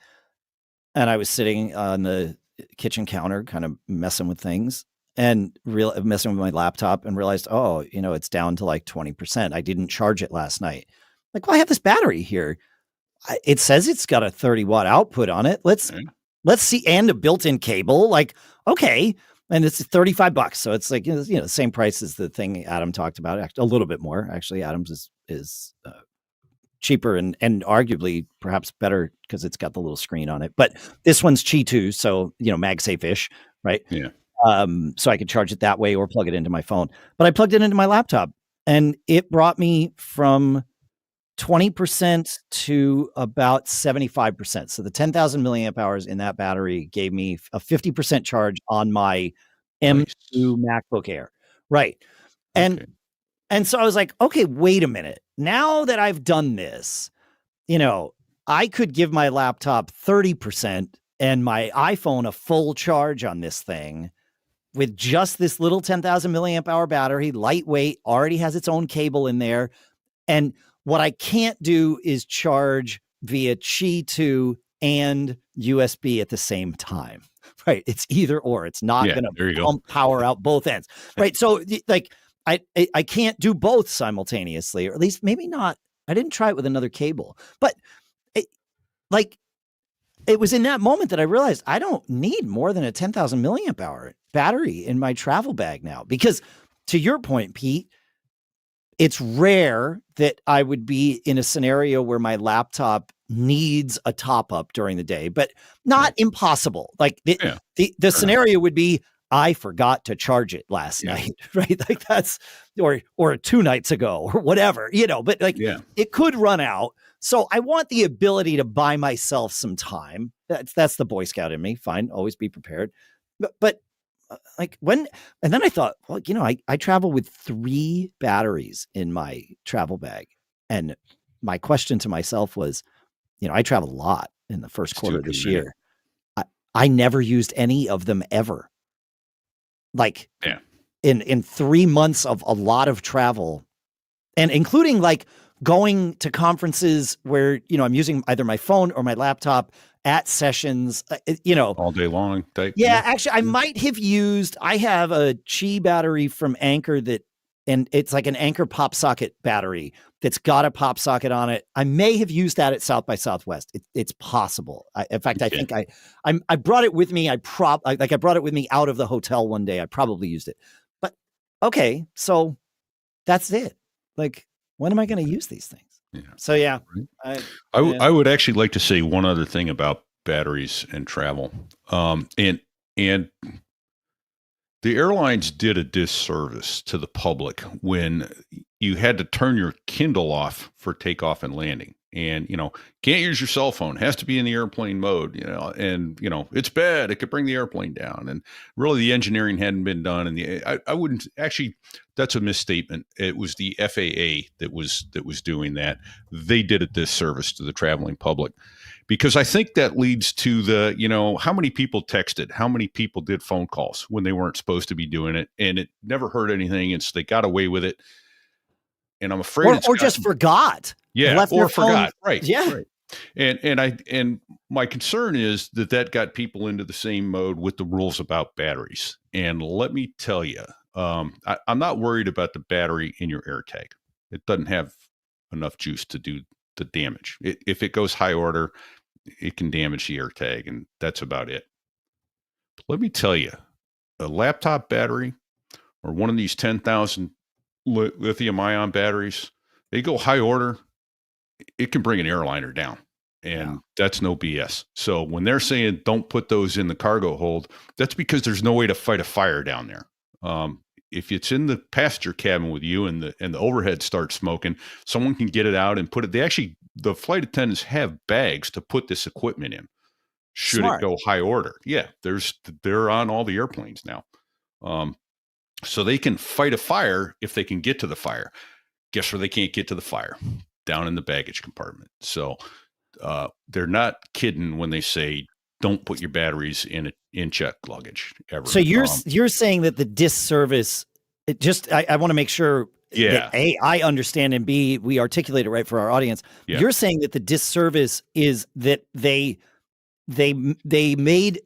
and I was sitting on the kitchen counter kind of messing with things and messing with my laptop and realized, it's down to like 20%. I didn't charge it last night. Like, well, I have this battery here. It says it's got a 30 watt output on it. Let's see. And a built-in cable. Like, okay. And it's $35. So it's like, the same price as the thing Adam talked about. A little bit more. Actually, Adam's is cheaper and arguably perhaps better because it's got the little screen on it. But this one's Qi2, so MagSafe-ish, right? Yeah. So I could charge it that way or plug it into my phone. But I plugged it into my laptop, and it brought me from 20% to about 75%. So the 10,000 milliamp hours in that battery gave me a 50% charge on my M2 MacBook Air. Right. And so I was like, okay, wait a minute. Now that I've done this, I could give my laptop 30% and my iPhone a full charge on this thing with just this little 10,000 milliamp hour battery, lightweight, already has its own cable in there. And what I can't do is charge via Qi2 and USB at the same time, right? It's either or. It's not going to pump power out both ends, right? So like I can't do both simultaneously, or at least maybe not. I didn't try it with another cable, but it was in that moment that I realized I don't need more than a 10,000 milliamp hour battery in my travel bag now, because to your point, Pete, it's rare that I would be in a scenario where my laptop needs a top up during the day, but not impossible. Like the scenario would be, I forgot to charge it last night, right? Like that's, or 2 nights ago or whatever, but it could run out. So I want the ability to buy myself some time. That's the Boy Scout in me. Fine. Always be prepared. But and then I thought, well, I travel with 3 batteries in my travel bag. And my question to myself was, I traveled a lot in the first quarter of this year. I never used any of them ever. Like in 3 months of a lot of travel, and including like going to conferences where, I'm using either my phone or my laptop at sessions, all day long. Actually, I might have I have a Qi battery from Anker and it's like an Anker pop socket battery that's got a pop socket on it. I may have used that at South by Southwest. It's possible. In fact, I think I brought it with me. I brought it with me out of the hotel one day. I probably used it, but okay. So that's it. Like, when am I going to use these things? Yeah. So I would actually like to say one other thing about batteries and travel. And the airlines did a disservice to the public when you had to turn your Kindle off for takeoff and landing. And, can't use your cell phone, has to be in the airplane mode, and, it's bad. It could bring the airplane down. And really the engineering hadn't been done. And I wouldn't actually, that's a misstatement. It was the FAA that was doing that. They did a disservice to the traveling public, because I think that leads to the, how many people texted, how many people did phone calls when they weren't supposed to be doing it, and it never hurt anything. And so they got away with it. And I'm afraid or just forgot. Yeah. Or forgot. Right. Yeah. Right. And my concern is that got people into the same mode with the rules about batteries. And let me tell you, I'm not worried about the battery in your AirTag. It doesn't have enough juice to do the damage. If it goes high order, it can damage the AirTag, and that's about it. But let me tell you, a laptop battery or one of these 10,000 lithium ion batteries, they go high order, it can bring an airliner down, and that's no BS. So when they're saying don't put those in the cargo hold, that's because there's no way to fight a fire down there. If it's in the passenger cabin with you and the overhead starts smoking, someone can get it out and put it. The flight attendants have bags to put this equipment in. Should it go high order? Yeah, they're on all the airplanes now. So they can fight a fire if they can get to the fire. Guess where they can't get to the fire? Down in the baggage compartment. So they're not kidding when they say don't put your batteries in checked luggage ever. So you're saying that the disservice, I want to make sure that A, I understand, and B, we articulate it right for our audience. Yeah. You're saying that the disservice is that they made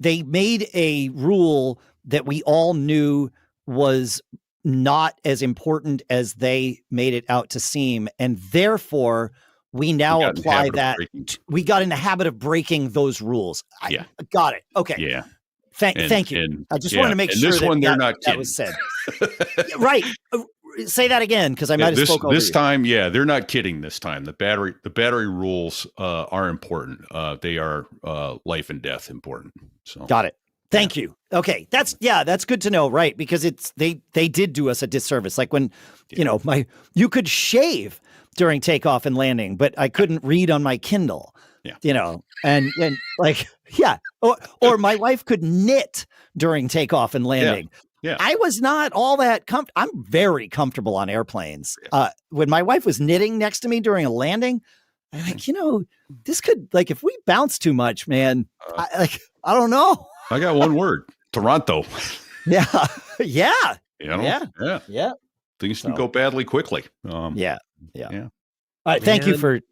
a rule that we all knew was not as important as they made it out to seem, and therefore we now apply that. We got in the habit of breaking those rules. I got it. Okay. Yeah. Thank you. I just wanted to make sure this one they're not that was said. Right. Say that again, because I might have spoke over this time. Yeah, they're not kidding this time. The battery rules are important. They are life and death important. So got it. Thank you. Okay, that's good to know, right? Because they did do us a disservice. Like when you could shave during takeoff and landing, but I couldn't read on my Kindle. Yeah. And like or my wife could knit during takeoff and landing. Yeah. I was not all that I'm very comfortable on airplanes. When my wife was knitting next to me during a landing, I'm like, this could, like, if we bounce too much, man, I don't know. I got one word: Toronto. Yeah. Things can go badly quickly. Yeah. All right. Thank you for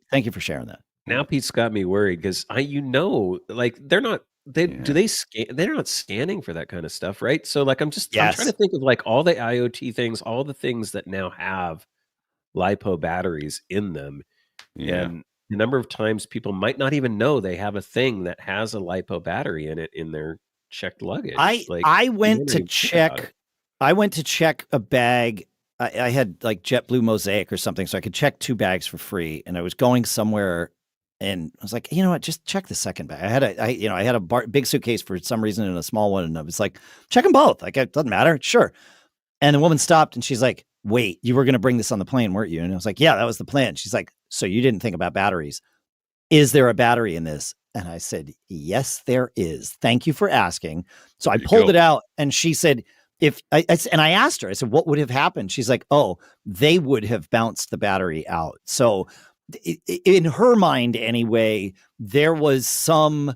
sharing that. Now Pete's got me worried because like they're not. They're not scanning for that kind of stuff, right? So like I'm trying to think of like all the IoT things, all the things that now have LiPo batteries in them. Yeah. And the number of times people might not even know they have a thing that has a LiPo battery in it in their checked luggage. I went to check a bag. I had like JetBlue Mosaic or something, so I could check 2 bags for free, and I was going somewhere. And I was like, you know what? Just check the second bag. I had a big suitcase for some reason and a small one, and I was like, check them both. Like, it doesn't matter, sure. And the woman stopped, and she's like, "Wait, you were going to bring this on the plane, weren't you?" And I was like, "Yeah, that was the plan." She's like, "So you didn't think about batteries? Is there a battery in this?" And I said, "Yes, there is. Thank you for asking." So I pulled it out, and she said, and I asked her, I said, "What would have happened?" She's like, "Oh, they would have bounced the battery out." So in her mind anyway, there was some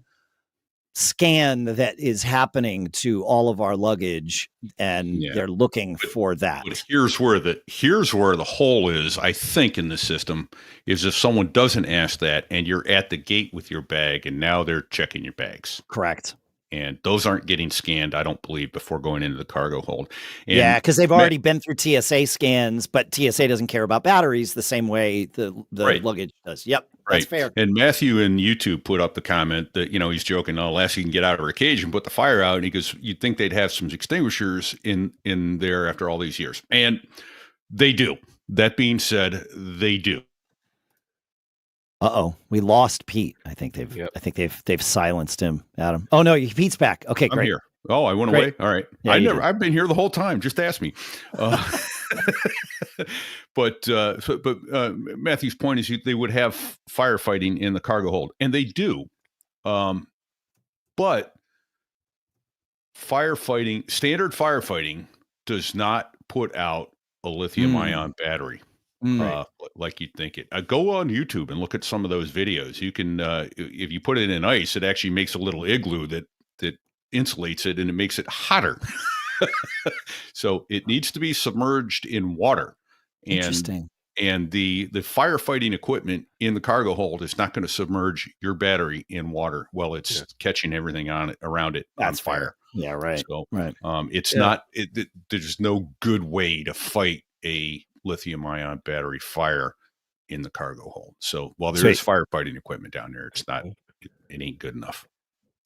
scan that is happening to all of our luggage, and they're looking for that. But here's where the hole is, I think, in the system, is if someone doesn't ask that and you're at the gate with your bag and now they're checking your bags. Correct. And those aren't getting scanned, I don't believe, before going into the cargo hold. And because they've already been through TSA scans, but TSA doesn't care about batteries the same way the luggage does. Yep, that's fair. And Matthew in YouTube put up the comment that, he's joking, last you can get out of her cage and put the fire out. And he goes, you'd think they'd have some extinguishers in there after all these years. And they do. That being said, they do. We lost Pete. I think they've silenced him, Adam. Oh no, Pete's back. Okay, great. I'm here. Oh, I went away. All right. Yeah, I've been here the whole time. Just ask me. But Matthew's point is they would have firefighting in the cargo hold, and they do. But standard firefighting does not put out a lithium-ion battery. Like you'd think it. Go on YouTube and look at some of those videos. You can, if you put it in ice, it actually makes a little igloo that insulates it, and it makes it hotter. So it needs to be submerged in water. Interesting. And the firefighting equipment in the cargo hold is not going to submerge your battery in water while it's catching everything around it on fire. Yeah, right. So, right. It's not. There's no good way to fight a lithium-ion battery fire in the cargo hold. So while there is firefighting equipment down there, it's not. It ain't good enough.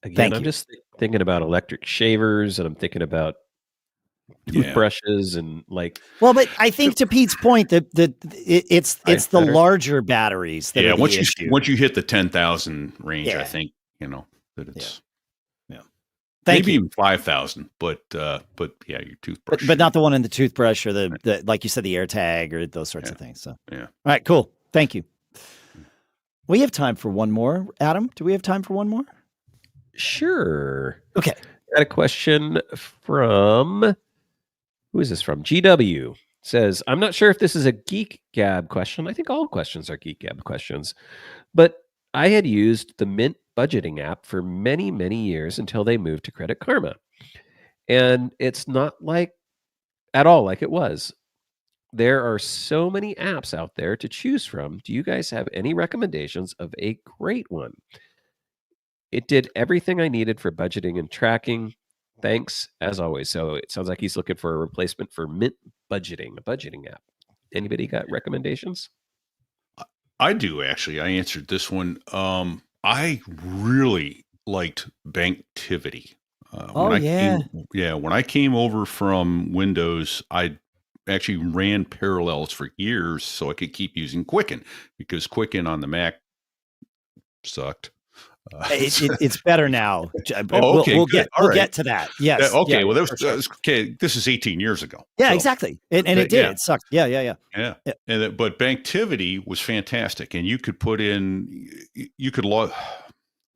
Again, I'm just thinking about electric shavers, and I'm thinking about toothbrushes, and like. Well, but I think to Pete's point that it's the larger batteries that are the issue. Once you hit the 10,000 range, I think that it's. Maybe even 5,000, but your toothbrush. But not the one in the toothbrush or the like you said, the AirTag or those sorts of things. So all right, cool. Thank you. We have time for one more. Adam, do we have time for one more? Sure. Okay. Got a question from Who is this from? GW says, I'm not sure if this is a Geek Gab question. I think all questions are Geek Gab questions. But I had used the Mint budgeting app for many, many years until they moved to Credit Karma. And it's not like at all like it was. There are so many apps out there to choose from. Do you guys have any recommendations of a great one? It did everything I needed for budgeting and tracking. Thanks, as always. So it sounds like he's looking for a replacement for Mint Budgeting, a budgeting app. Anybody got recommendations? I do, actually. I answered this one. I really liked Banktivity. When I came over from Windows, I actually ran parallels for years so I could keep using Quicken, because Quicken on the Mac sucked. It's better now. Okay, we'll get to that. Yes. Okay. Well, okay. This is 18 years ago. Yeah, so. exactly. It did. Yeah. It sucked. Yeah. But Banktivity was fantastic, and you could put in, you could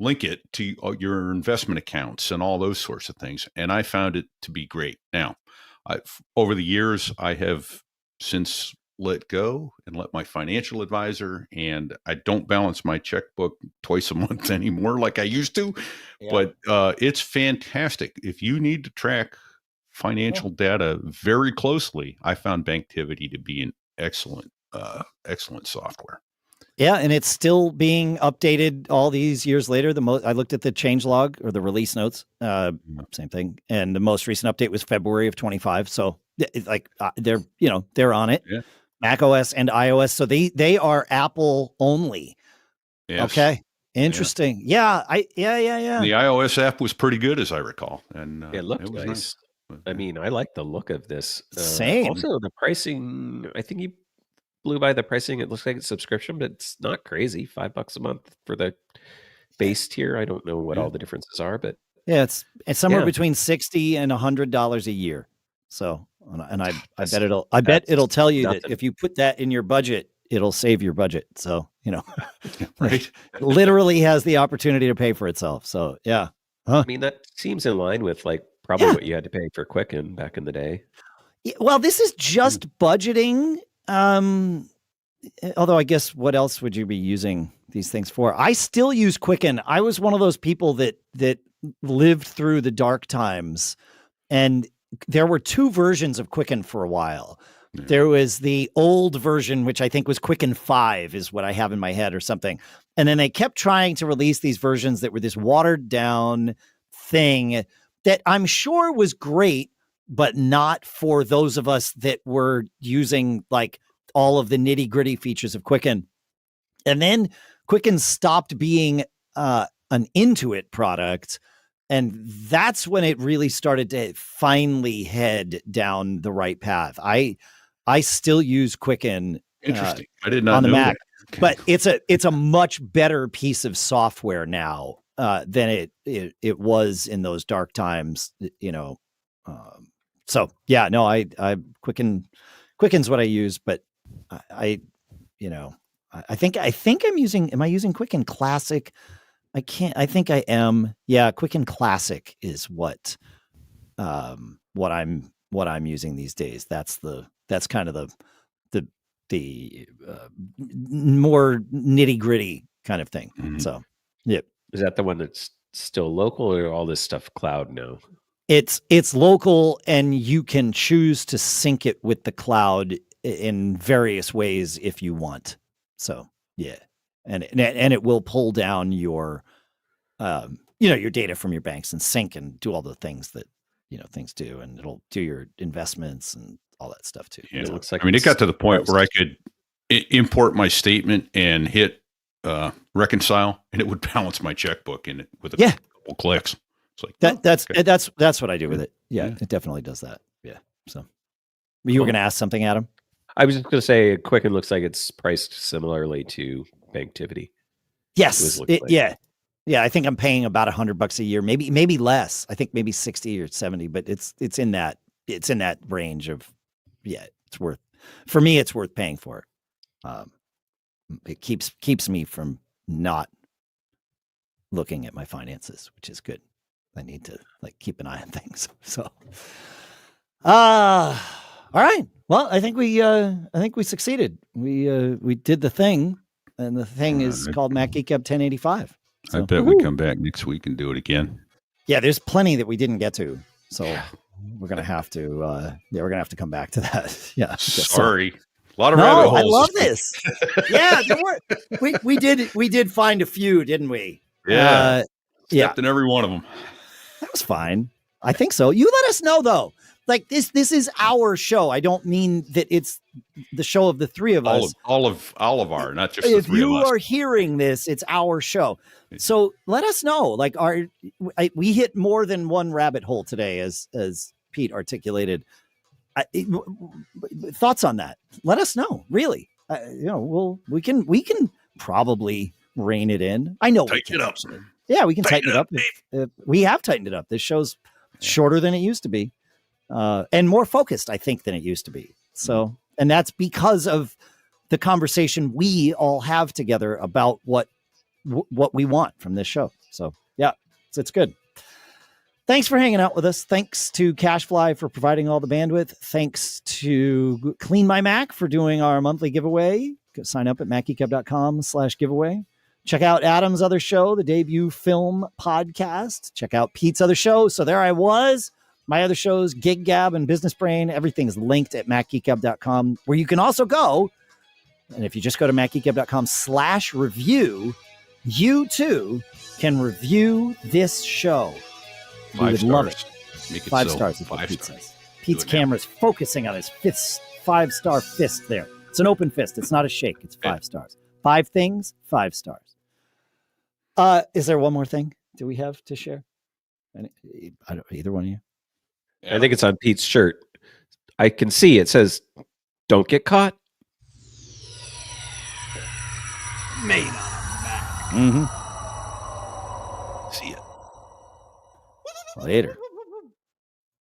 link it to your investment accounts and all those sorts of things, and I found it to be great. Now, over the years, I have since let go and let my financial advisor, and I don't balance my checkbook twice a month anymore like I used to. Yeah. But it's fantastic. If you need to track financial data very closely, I found Banktivity to be an excellent software. Yeah, and it's still being updated all these years later. I looked at the changelog or the release notes, same thing, and the most recent update was February of 25. So, they're on it. Yeah. Mac OS and iOS, so they are Apple only. Yes. Okay, interesting. Yeah. The iOS app was pretty good, as I recall, and it looked nice. I mean, I like the look of this. Same. Also, the pricing. I think you blew by the pricing. It looks like it's subscription, but it's not crazy. $5 a month for the base tier. I don't know what all the differences are, but it's somewhere between $60 and $100 a year. So, and I bet it'll tell you that if you put that in your budget, it'll save your budget. So, right. Literally has the opportunity to pay for itself. So, yeah. I mean, that seems in line with probably what you had to pay for Quicken back in the day. Yeah, well, this is just budgeting. Although I guess what else would you be using these things for? I still use Quicken. I was one of those people that lived through the dark times, and there were two versions of Quicken for a while. Yeah. There was the old version, which I think was Quicken 5 is what I have in my head or something. And then they kept trying to release these versions that were this watered down thing that I'm sure was great, but not for those of us that were using all of the nitty gritty features of Quicken. And then Quicken stopped being an Intuit product. And that's when it really started to finally head down the right path. I still use Quicken. Interesting. I did not on the know Mac, that. But it's a much better piece of software now than it was in those dark times. So yeah, no, I Quicken's what I use, but I think I'm using. Am I using Quicken Classic? I think I am. Yeah, Quicken Classic is what I'm using these days. That's kind of the more nitty gritty kind of thing. Mm-hmm. So, yeah. Is that the one that's still local, or all this stuff cloud now? It's local, and you can choose to sync it with the cloud in various ways if you want. So, yeah. And it will pull down your, your data from your banks and sync and do all the things that, things do. And it'll do your investments and all that stuff too. Yeah. It looks like it got to the point where I could import my statement and hit reconcile, and it would balance my checkbook with a couple clicks. It's like that's what I do with it. Yeah, it definitely does that. Yeah. So you were going to ask something, Adam? I was just going to say Quicken looks like it's priced similarly to Banktivity. Yes. Yeah. I think I'm paying about $100 a year, maybe less. I think maybe 60 or 70, but it's in that range of, it's worth, for me, it's worth paying for it. It keeps me from not looking at my finances, which is good. I need to keep an eye on things. So, All right. Well, I think we succeeded. We did the thing, and the thing is called Mac Geek Gab 1085. So, I bet we come back next week and do it again. Yeah, there's plenty that we didn't get to, so we're gonna have to. We're gonna have to come back to that. Yeah. Sorry. A lot of rabbit holes. I love this. Yeah, we did find a few, didn't we? Yeah. Stepped in every one of them. That was fine. I think so. You let us know though. Like this is our show. I don't mean that it's the show of the three of us. All of our, not just the if three of us. If you are hearing this, it's our show. So let us know. Like, we hit more than one rabbit hole today, as Pete articulated. Thoughts on that? Let us know. Really, we can probably rein it in. I know tighten it up. Yeah, we can tighten it up. We have tightened it up. This show's shorter than it used to be. And more focused, I think, than it used to be. So, and that's because of the conversation we all have together about what we want from this show. So, yeah, it's good. Thanks for hanging out with us. Thanks to CashFly for providing all the bandwidth. Thanks to Clean My Mac for doing our monthly giveaway. Go sign up at macgeekgab.com/giveaway. Check out Adam's other show, the Debut Film Podcast. Check out Pete's other show. So there I was. My other shows, Gig Gab and Business Brain, everything's linked at macgeekgab.com, where you can also go. And if you just go to macgeekgab.com/review, you too can review this show. We would love it. Make it 5 stars is what Pete says. Pete's camera is focusing on his 5-star fist there. It's an open fist. It's not a shake. It's 5 stars. 5 things, 5 stars. Is there one more thing do we have to share? Either one of you? I think it's on Pete's shirt. I can see it says, "Don't get caught." Made on back. Mm-hmm. See ya. Later.